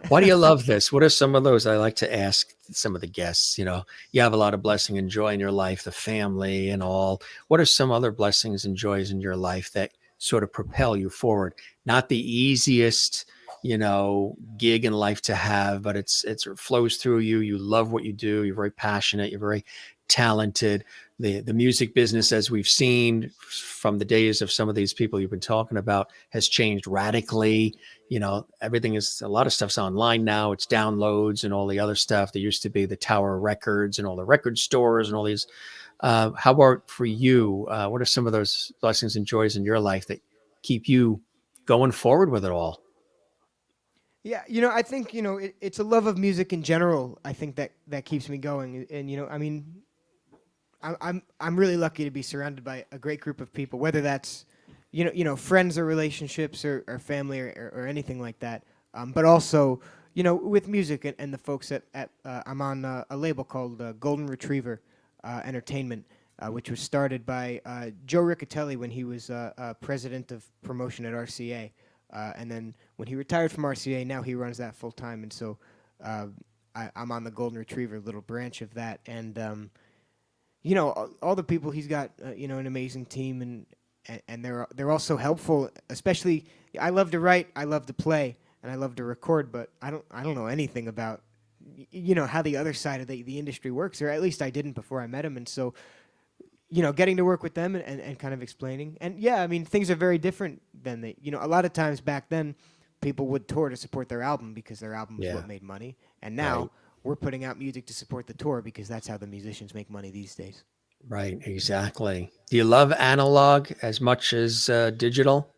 Why do you love this? What are some of those I like to ask some of the guests? You have a lot of blessing and joy in your life, the family and all. What are some other blessings and joys in your life that sort of propel you forward? Not the easiest, gig in life to have, but it flows through you. You love what you do. You're very passionate. You're very talented. The music business, as we've seen from the days of some of these people you've been talking about, has changed radically. Everything is, a lot of stuff's online now. It's downloads and all the other stuff. There used to be the Tower Records and all the record stores and all these. How about for you? What are some of those blessings and joys in your life that keep you going forward with it all? Yeah, I think it's a love of music in general. I think that keeps me going, and I mean, I'm really lucky to be surrounded by a great group of people, whether that's friends or relationships or family or anything like that. But also with music and the folks at I'm on a label called Golden Retriever Entertainment, which was started by Joe Riccatelli when he was president of promotion at RCA, and then when he retired from RCA, now he runs that full time, and so. I'm on the Golden Retriever little branch of that, and all the people he's got, an amazing team, and they're also helpful. Especially, I love to write, I love to play, and I love to record, but I don't know anything about how the other side of the industry works, or at least I didn't before I met him, and so getting to work with them and kind of explaining, and yeah, I mean things are very different than a lot of times back then. People would tour to support their album because their album was Yeah, what made money, and right, now we're putting out music to support the tour because that's how the musicians make money these days. right, exactly. Do you love analog as much as digital?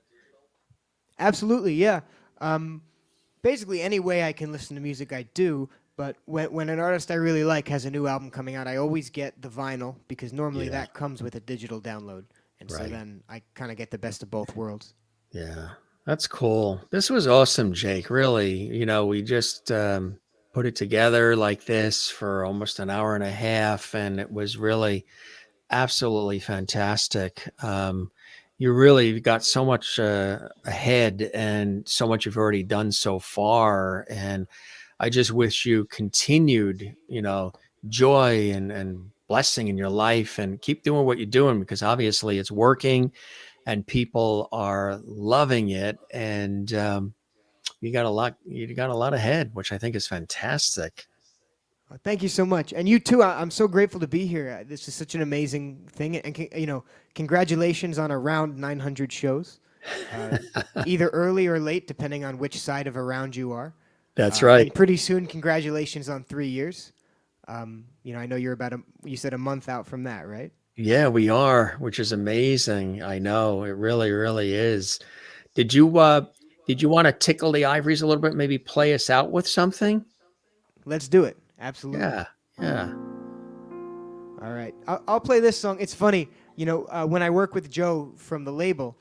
Absolutely, yeah. Um, Basically, any way I can listen to music, I do. But when an artist I really like has a new album coming out, I always get the vinyl because normally Yeah, that comes with a digital download, and so right. then I kind of get the best of both worlds. Yeah, that's cool. This was awesome, Jake. Really, we just put it together like this for almost an hour and a half, and it was really absolutely fantastic. You really got so much ahead and so much you've already done so far. And I just wish you continued, joy and blessing in your life and keep doing what you're doing because obviously it's working and people are loving it. And you got a lot ahead, which I think is fantastic. Thank you so much, and you too. I'm so grateful to be here. This is such an amazing thing, and congratulations on around 900 shows, uh, either early or late, depending on which side of around you are. That's And right. pretty soon, congratulations on 3 years. I know you're you said a month out from that, right? Yeah, we are, which is amazing. I know it really, really is. Did you want to tickle the ivories a little bit? Maybe play us out with something? Let's do it. Absolutely. Yeah, yeah. All right. I'll play this song. It's funny, when I work with Joe from the label,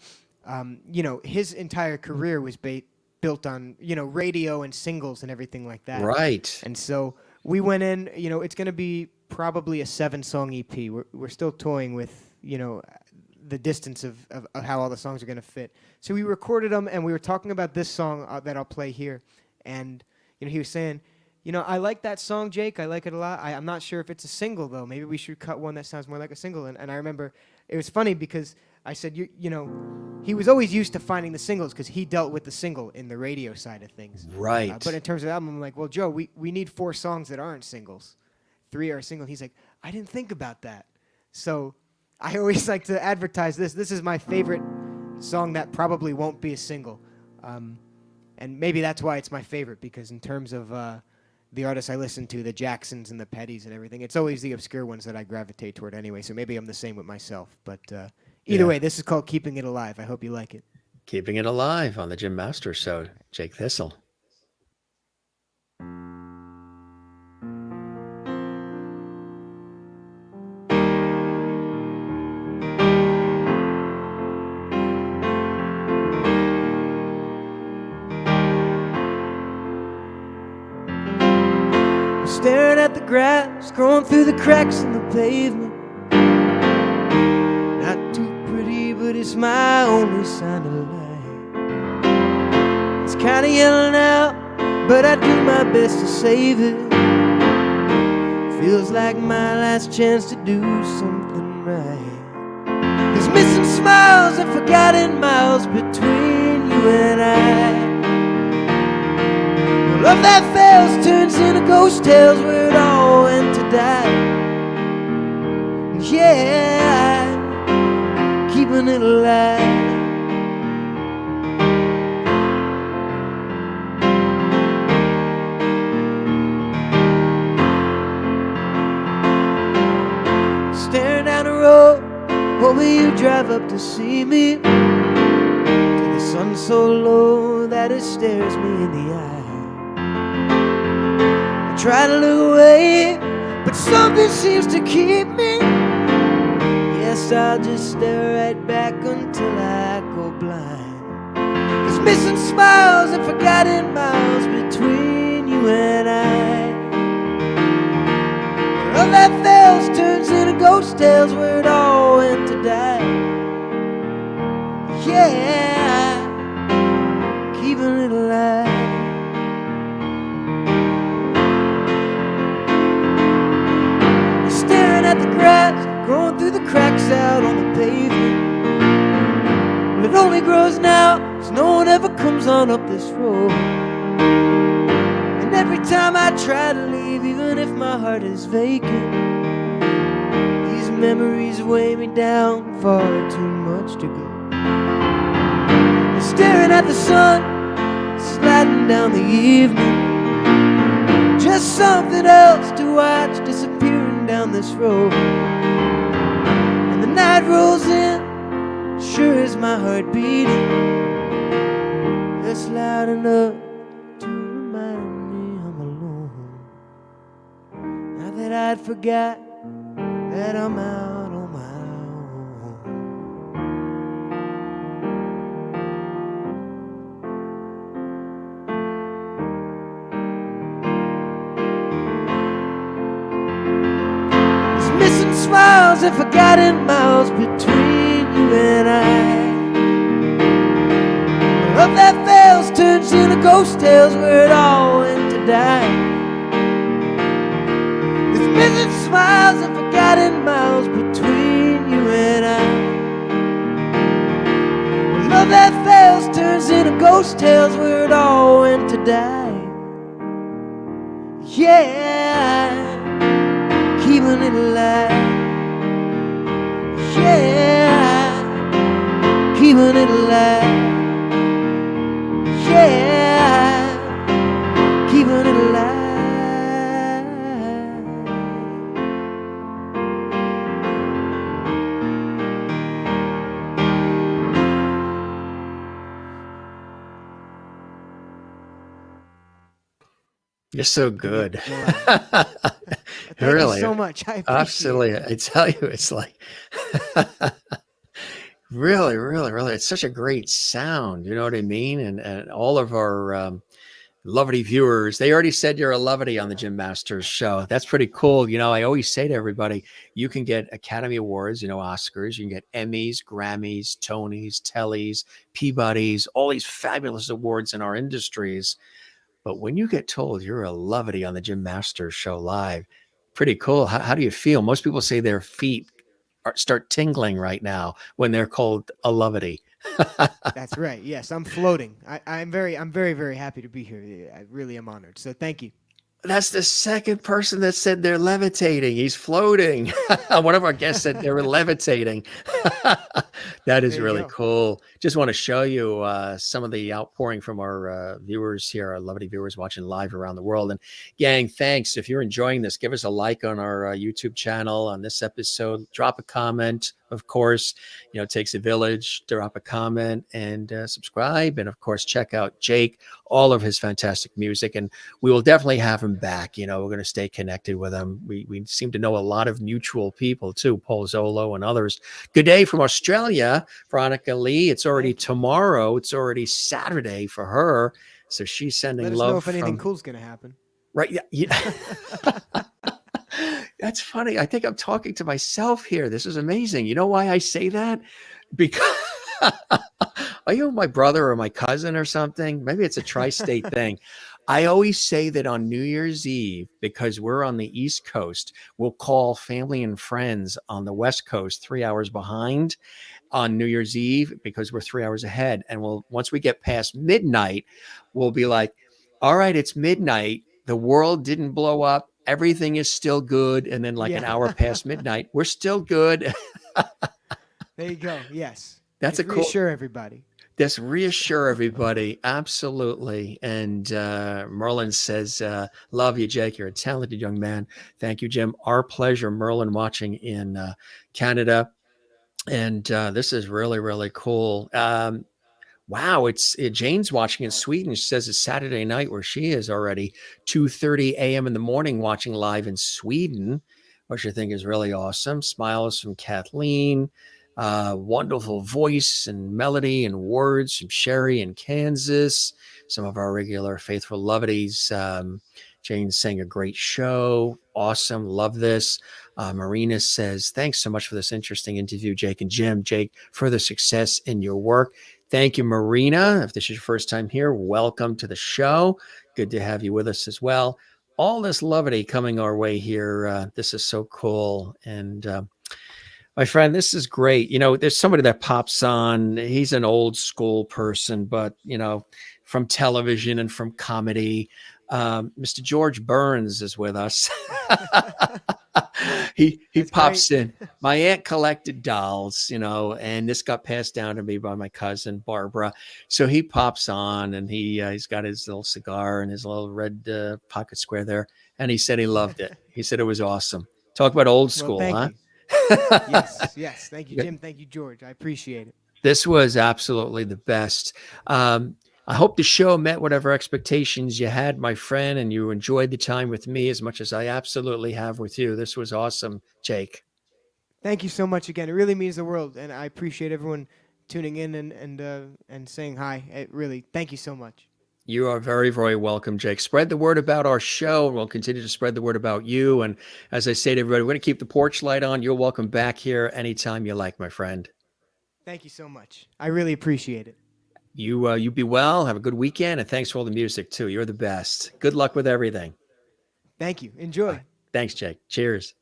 his entire career was built on, radio and singles and everything like that. Right. And so we went in, it's going to be probably a 7-song EP. We're still toying with, the distance of how all the songs are going to fit. So we recorded them and we were talking about this song that I'll play here. And he was saying, I like that song, Jake. I like it a lot. I'm not sure if it's a single though. Maybe we should cut one that sounds more like a single. And I remember it was funny because I said, he was always used to finding the singles because he dealt with the single in the radio side of things. Right. But in terms of the album, I'm like, well, Joe, we need 4 songs that aren't singles. 3 are single. He's like, I didn't think about that. So I always like to advertise this. This is my favorite song that probably won't be a single. And maybe that's why it's my favorite, because in terms of the artists I listen to, the Jacksons and the Pettys and everything, it's always the obscure ones that I gravitate toward anyway. So maybe I'm the same with myself. But either way, this is called Keeping It Alive. I hope you like it. Keeping It Alive on the Jim Masters Show. Jake Thistle. Staring at the grass growing through the cracks in the pavement. Not too pretty, but it's my only sign of life. It's kinda yellow now, but I do my best to save it. Feels like my last chance to do something right. There's missing smiles and forgotten miles between you and I. Love that fails turns into ghost tales where it all went to die. Yeah, keeping it alive. Staring down the road, hoping you drive up to see me. To the sun so low that it stares me in the eye. Try to look away, but something seems to keep me. Yes, I'll just stare right back until I go blind. There's missing smiles and forgotten miles between you and I. Love that fails turns into ghost tales where it all went to die. Yeah, keeping it alive. At the grass growing through the cracks out on the pavement. Well, it only grows now, cause no one ever comes on up this road. And every time I try to leave, even if my heart is vacant, these memories weigh me down, far too much to go. And staring at the sun, sliding down the evening, just something else to watch disappearing down this road. And the night rolls in, sure is my heart beating. It's loud enough to remind me I'm alone. Now that I'd forgot that I'm out on my smiles and forgotten miles between you and I. Love that fails turns into ghost tales where it all went to die. There's missing smiles and forgotten miles between you and I. Love that fails turns into ghost tales where it all went to die. Yeah, keeping it alive. Yeah, keeping it alive. Yeah, keeping it alive. You're so good. Thank Really, you so much. I appreciate absolutely. it. I tell you, it's like really, really, really. It's such a great sound. You know what I mean? And all of our Lovity viewers, they already said you're a Lovity on the Jim Masters Show. That's pretty cool. You know, I always say to everybody, you can get Academy Awards, you know, Oscars, you can get Emmys, Grammys, Tonys, Tellys, Peabodys, all these fabulous awards in our industries. But when you get told you're a Lovety on the Jim Masters Show live, pretty cool. How do you feel? Most people say their feet start tingling right now when they're called a Lovety. That's right. Yes, I'm floating. I'm very, very happy to be here. I really am honored. So thank you. That's the second person that said they're levitating. He's floating. One of our guests said they were levitating. That is There you really go. cool. Just want to show you some of the outpouring from our viewers here, our lovely viewers watching live around the world. And gang, thanks. If you're enjoying this, give us a like on our YouTube channel on this episode. Drop a comment. Of course, it takes a village. Drop a comment and subscribe. And of course, check out Jake, all of his fantastic music. And we will definitely have him back. We're going to stay connected with him. We seem to know a lot of mutual people too, Paul Zolo and others. Good day from Australia, Veronica Lee. It's already tomorrow. It's already Saturday for her. So she's sending Let us love know if anything from cool's going to happen. right. Yeah. That's funny. I think I'm talking to myself here. This is amazing. You know why I say that? Because are you my brother or my cousin or something? Maybe it's a tri-state thing. I always say that on New Year's Eve, because we're on the East Coast, we'll call family and friends on the West Coast 3 hours behind on New Year's Eve because we're 3 hours ahead. And once we get past midnight, we'll be like, all right, it's midnight. The world didn't blow up. Everything is still good. And then like an hour past midnight, we're still good. There you go. Yes. That's a cool. Reassure everybody. Just reassure everybody. Absolutely. And Merlin says, love you, Jake. You're a talented young man. Thank you, Jim. Our pleasure. Merlin watching in Canada. And this is really, really cool. Wow, it's Jane's watching in Sweden. She says it's Saturday night where she is already 2:30 a.m. in the morning watching live in Sweden, which I think is really awesome. Smiles from Kathleen. Wonderful voice and melody and words from Sherry in Kansas. Some of our regular faithful loveties. Jane's saying a great show. Awesome. Love this. Marina says, thanks so much for this interesting interview, Jake and Jim. Jake, further success in your work. Thank you, Marina. If this is your first time here, welcome to the show. Good to have you with us as well. All this levity coming our way here. This is so cool. And my friend, this is great. There's somebody that pops on. He's an old school person, but, from television and from comedy. Mr. George Burns is with us. He pops in. My aunt collected dolls, and this got passed down to me by my cousin Barbara. So he pops on, and he's got his little cigar and his little red pocket square there, and he said he loved it. He said it was awesome. Talk about old school, huh? Yes. Thank you, Jim. Thank you, George. I appreciate it. This was absolutely the best. I hope the show met whatever expectations you had, my friend, and you enjoyed the time with me as much as I absolutely have with you. This was awesome, Jake. Thank you so much again. It really means the world, and I appreciate everyone tuning in and saying hi. Thank you so much. You are very, very welcome, Jake. Spread the word about our show, and we'll continue to spread the word about you. And as I say to everybody, we're going to keep the porch light on. You're welcome back here anytime you like, my friend. Thank you so much. I really appreciate it. You be well. Have a good weekend, and thanks for all the music too. You're the best. Good luck with everything. Thank you. Enjoy. Thanks, Jake. Cheers.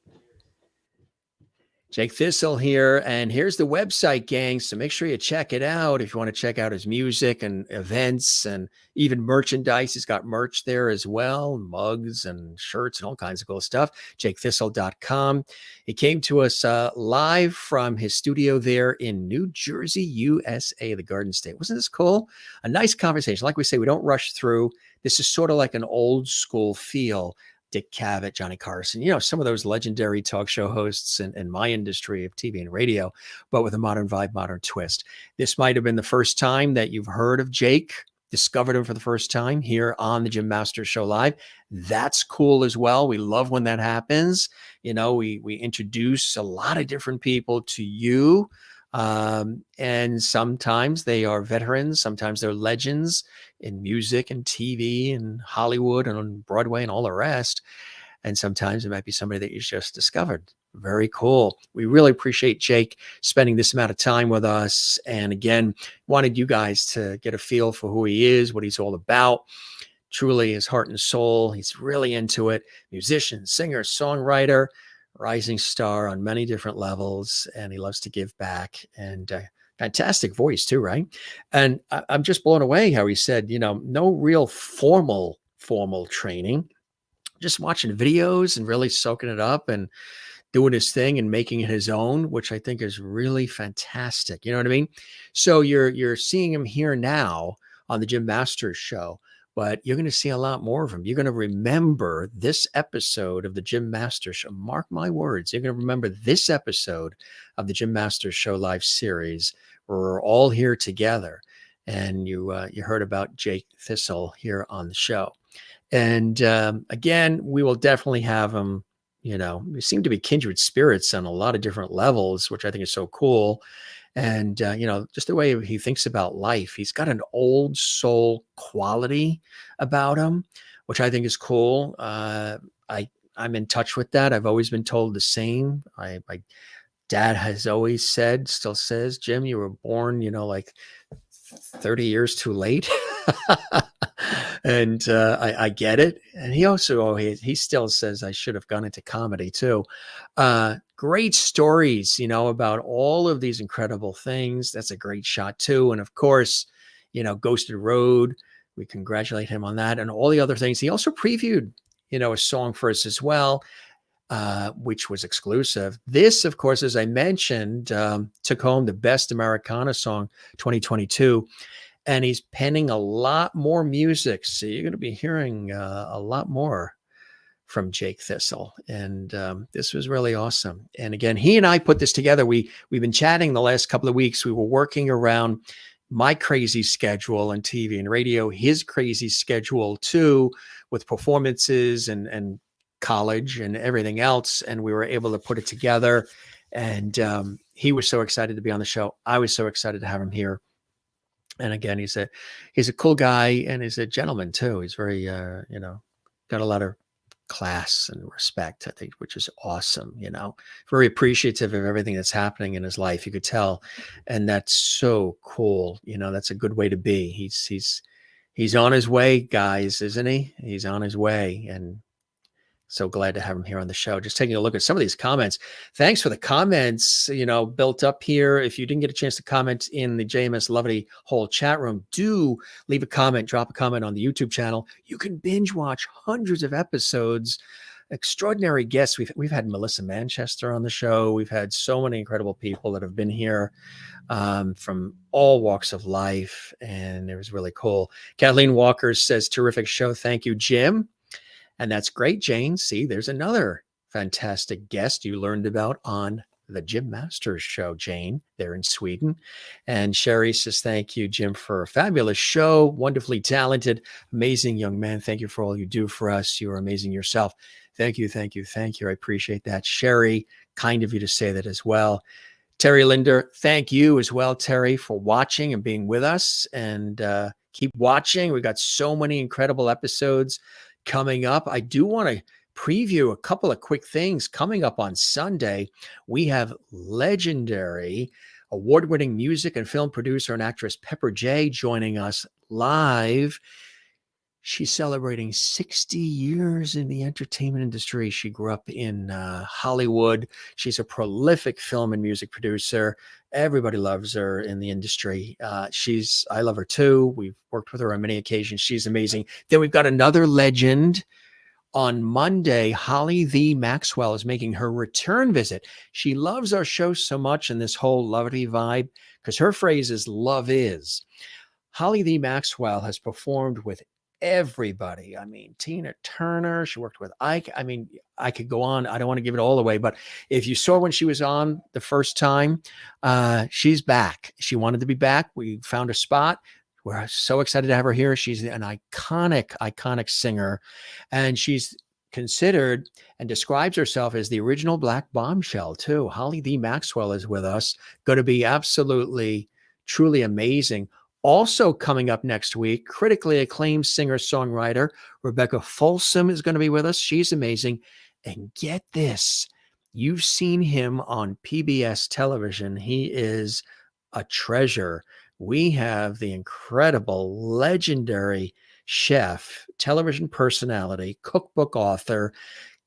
Jake Thistle here, and here's the website, gang. So make sure you check it out if you want to check out his music and events and even merchandise. He's got merch there as well, mugs and shirts and all kinds of cool stuff. JakeThistle.com. He came to us live from his studio there in New Jersey, USA, the Garden State. Wasn't this cool? A nice conversation. Like we say, we don't rush through. This is sort of like an old school feel. Dick Cavett, Johnny Carson, some of those legendary talk show hosts in my industry of TV and radio, but with a modern vibe, modern twist. This might have been the first time that you've heard of Jake, discovered him for the first time here on the Jim Masters Show Live. That's cool as well. We love when that happens. We introduce a lot of different people to you. And sometimes they are veterans, sometimes they're legends in music and TV and Hollywood and on Broadway and all the rest. And sometimes it might be somebody that you just discovered. Very cool. We really appreciate Jake spending this amount of time with us. And again, wanted you guys to get a feel for who he is, what he's all about. truly his heart and soul. He's really into it. Musician, singer, songwriter, rising star on many different levels, and he loves to give back. And fantastic voice too, right? And I'm just blown away how he said, no real formal training, just watching videos and really soaking it up and doing his thing and making it his own, which I think is really fantastic. You know what I mean? So you're seeing him here now on the Jim Masters show, but you're going to see a lot more of him. You're going to remember this episode of the Jim Masters show. Mark my words. You're going to remember this episode of the Jim Masters show live series where we're all here together. And you heard about Jake Thistle here on the show. And again, we will definitely have him. We seem to be kindred spirits on a lot of different levels, which I think is so cool. And, just the way he thinks about life, he's got an old soul quality about him, which I think is cool. I'm in touch with that. I've always been told the same. My dad has always still says, Jim, you were born, like 30 years too late. And I get it. And he also, he still says I should have gone into comedy too. Great stories, about all of these incredible things. That's a great shot too. And of course, Ghosted Road, we congratulate him on that and all the other things. He also previewed, a song for us as well, which was exclusive. This, of course, as I mentioned, took home the Best Americana Song 2022. And he's penning a lot more music. So you're going to be hearing a lot more from Jake Thistle. And this was really awesome. And again, he and I put this together. We've been chatting the last couple of weeks. We were working around my crazy schedule on TV and radio, his crazy schedule too, with performances and college and everything else. And we were able to put it together. And he was so excited to be on the show. I was so excited to have him here. And again, he's a cool guy and he's a gentleman too. He's very, got a lot of class and respect, I think, which is awesome. Very appreciative of everything that's happening in his life. You could tell, and that's so cool. That's a good way to be. He's on his way, guys, isn't he? He's on his way, and so glad to have him here on the show. Just taking a look at some of these comments. Thanks for the comments, built up here. If you didn't get a chance to comment in the JMS Lovely whole chat room, do leave a comment, drop a comment on the YouTube channel. You can binge watch hundreds of episodes. Extraordinary guests. We've had Melissa Manchester on the show. We've had so many incredible people that have been here from all walks of life, and it was really cool. Kathleen Walker says, terrific show. Thank you, Jim. And that's great, Jane. See, there's another fantastic guest you learned about on the Jim Masters show, Jane, there in Sweden. And Sherry says, thank you, Jim, for a fabulous show. Wonderfully talented, amazing young man. Thank you for all you do for us. You are amazing yourself. Thank you, thank you, thank you. I appreciate that. Sherry, kind of you to say that as well. Terry Linder, thank you as well, Terry, for watching and being with us. And keep watching. We've got so many incredible episodes coming up. I do want to preview a couple of quick things coming up on Sunday. We have legendary award-winning music and film producer and actress Pepper J joining us live. She's celebrating 60 years in the entertainment industry. She grew up in Hollywood. She's a prolific film and music producer. Everybody loves her in the industry. I love her too. We've worked with her on many occasions. She's amazing. Then we've got another legend. On Monday, Holly the Maxwell is making her return visit. She loves our show so much and this whole lovely vibe because her phrase is love is. Holly the Maxwell has performed with everybody. I mean, Tina Turner, she worked with Ike. I mean, I could go on. I don't want to give it all away, but if you saw when she was on the first time, she's back. She wanted to be back. We found a spot. We're so excited to have her here. She's an iconic singer, and she's considered and describes herself as the original Black bombshell too. Holly the Maxwell is with us. Going to be absolutely, truly amazing. Also coming up next week, critically acclaimed singer-songwriter Rebecca Folsom is going to be with us. She's amazing. And get this, you've seen him on PBS television. He is a treasure. We have the incredible, legendary chef, television personality, cookbook author,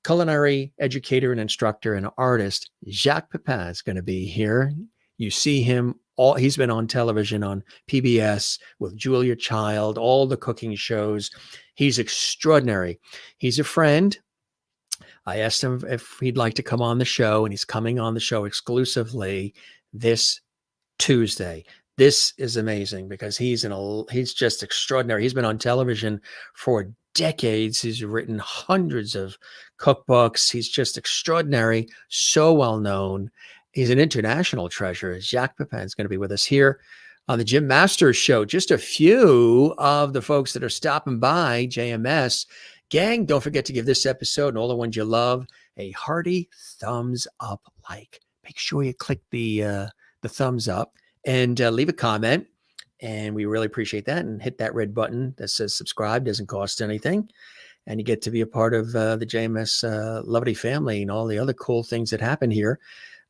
culinary educator and instructor and artist. Jacques Pepin is going to be here. You see him he's been on television on PBS with Julia Child, all the cooking shows. He's extraordinary. He's a friend. I asked him if he'd like to come on the show, and he's coming on the show exclusively this Tuesday. This is amazing because he's just extraordinary. He's been on television for decades. He's written hundreds of cookbooks. He's just extraordinary, so well known. He's an international treasure. Jacques Pepin is going to be with us here on the Jim Masters Show. Just a few of the folks that are stopping by JMS. Gang, don't forget to give this episode and all the ones you love a hearty thumbs up like. Make sure you click the thumbs up and leave a comment. And we really appreciate that. And hit that red button that says subscribe. Doesn't cost anything. And you get to be a part of the JMS Lovely family and all the other cool things that happen here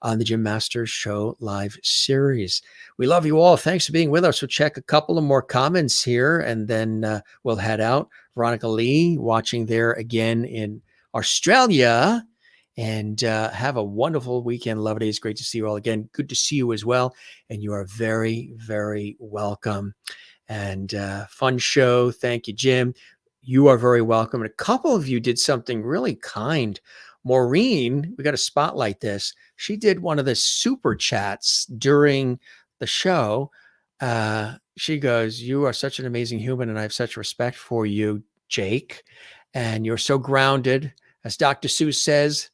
on the Jim Masters Show live series. We love you all. Thanks for being with us. We'll check a couple of more comments here, and then we'll head out. Veronica Lee watching there again in Australia. And have a wonderful weekend, lovelies. Great to see you all again. Good to see you as well. And you are very, very welcome. And fun show. Thank you, Jim. You are very welcome. And a couple of you did something really kind. Maureen, we got to spotlight this. She did one of the super chats during the show. She goes, "You are such an amazing human, and I have such respect for you, Jake. And you're so grounded. As Dr. Seuss says,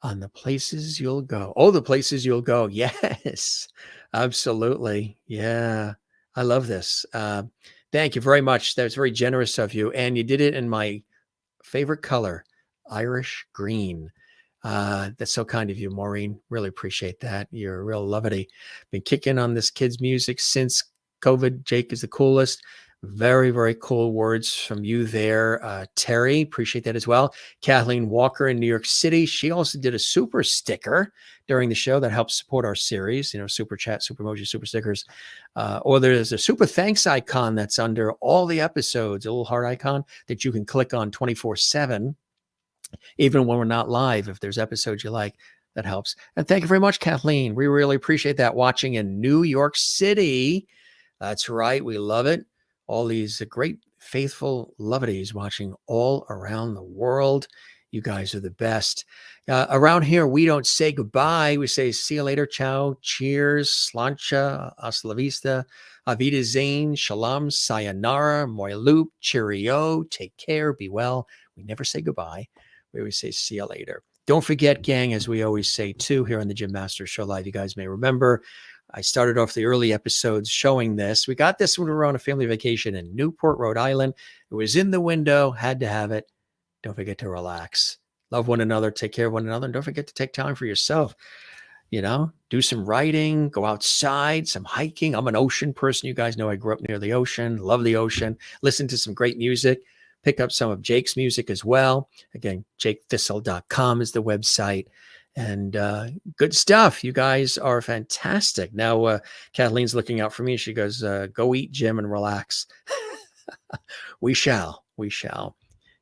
on the places you'll go." Oh, the places you'll go. Yes, absolutely. Yeah, I love this. Thank you very much. That was very generous of you. And you did it in my favorite color, Irish green. That's so kind of you, Maureen. Really appreciate that. You're a real lovely. Been kicking on this kid's music since COVID. Jake is the coolest. Very, very cool words from you there. Terry, appreciate that as well. Kathleen Walker in New York City. She also did a super sticker during the show that helps support our series, super chat, super emoji, super stickers. Or there's a super thanks icon that's under all the episodes, a little heart icon that you can click on 24/7, even when we're not live. If there's episodes you like, that helps. And thank you very much, Kathleen. We really appreciate that. Watching in New York City. That's right. We love it. All these great, faithful lovelies watching all around the world. You guys are the best. Around here, we don't say goodbye. We say see you later, ciao, cheers, slancha, hasta la vista, avida zain, shalom, sayonara, moilup, cheerio, take care, be well. We never say goodbye. We always say see you later. Don't forget, gang, as we always say, too, here on the Jim Masters Show Live, you guys may remember, I started off the early episodes showing this. We got this when we were on a family vacation in Newport, Rhode Island. It was in the window, had to have it. Don't forget to relax. Love one another, take care of one another, and don't forget to take time for yourself. Do some writing, go outside, some hiking. I'm an ocean person. You guys know I grew up near the ocean, love the ocean, listen to some great music, pick up some of Jake's music as well. Again, jakethistle.com is the website. And good stuff. You guys are fantastic. Now, Kathleen's looking out for me. She goes, go eat, Jim, and relax. We shall.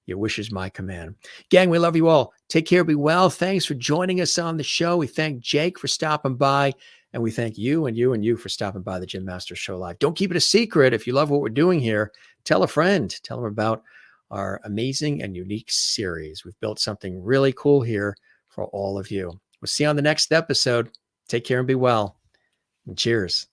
Your wish is my command. Gang, we love you all. Take care. Be well. Thanks for joining us on the show. We thank Jake for stopping by. And we thank you and you and you for stopping by the Jim Masters Show Live. Don't keep it a secret. If you love what we're doing here, tell a friend. Tell them about our amazing and unique series. We've built something really cool here for all of you. We'll see you on the next episode. Take care and be well. And cheers.